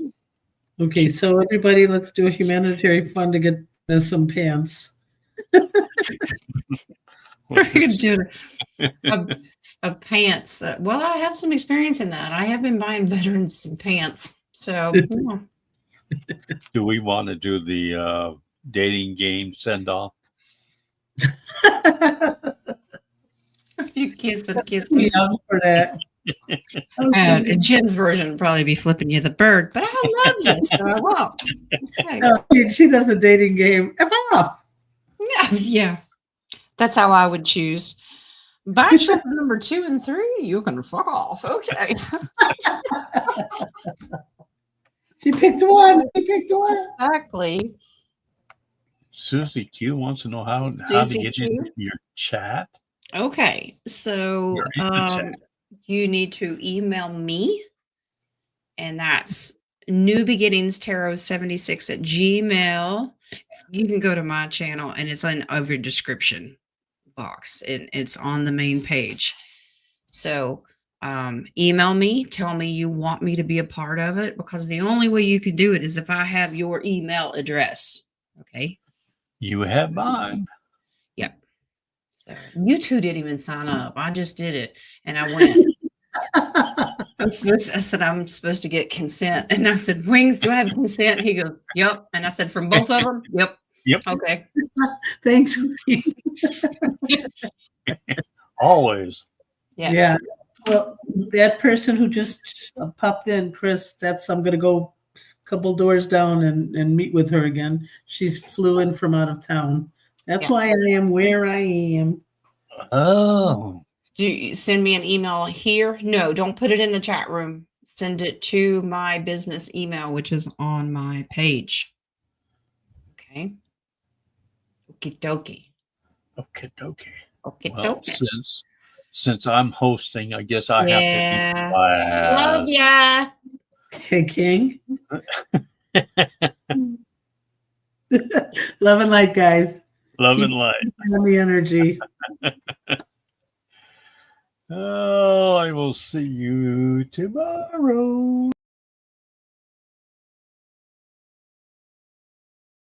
Okay, so everybody, let's do a humanitarian fund to get us some pants.
We're going to do a pants. Well, I have some experience in that. I have been buying veterans some pants. So, yeah.
Do we want to do the dating game send off?
You kiss and kiss.
Me up for that.
Jen's version would probably be flipping you the bird, but I love you, so I won't. Okay.
No, she does a dating game. F off.
Yeah. That's how I would choose. Bachelor number 2 and 3, you can fuck off. Okay.
She picked one. She picked one.
Exactly.
Susie Q wants to know how to
Susie
get
Q?
into your chat.
Okay. So
You're in the chat.
you need to email me, and that's newbeginningstarot76@gmail. You can go to my channel, and it's in over description box, and it's on the main page. So email me, tell me you want me to be a part of it, because the only way you can do it is if I have your email address. Okay.
You have mine.
Yep. So you two didn't even sign up. I just did it, and I went. I said, I'm supposed to get consent. And I said, Wings, do I have consent? He goes, yep. And I said, from both of them? Yep.
Yep.
Okay.
Thanks.
Always.
Yeah.
Yeah. Well, that person who just popped in, Chris, I'm going to go a couple doors down and meet with her again. She's flew in from out of town. That's
Yeah.
why I am where I am.
Oh.
Do you send me an email here? No, don't put it in the chat room. Send it to my business email, which is on my page. Okay. Okie dokie.
Okay, okay.
Okie
Well,
dokie.
since I'm hosting, I guess I
Yeah.
have to be
Love ya.
Hey, King. Love and light, guys.
Love and light.
On the energy.
Oh, I will see you tomorrow.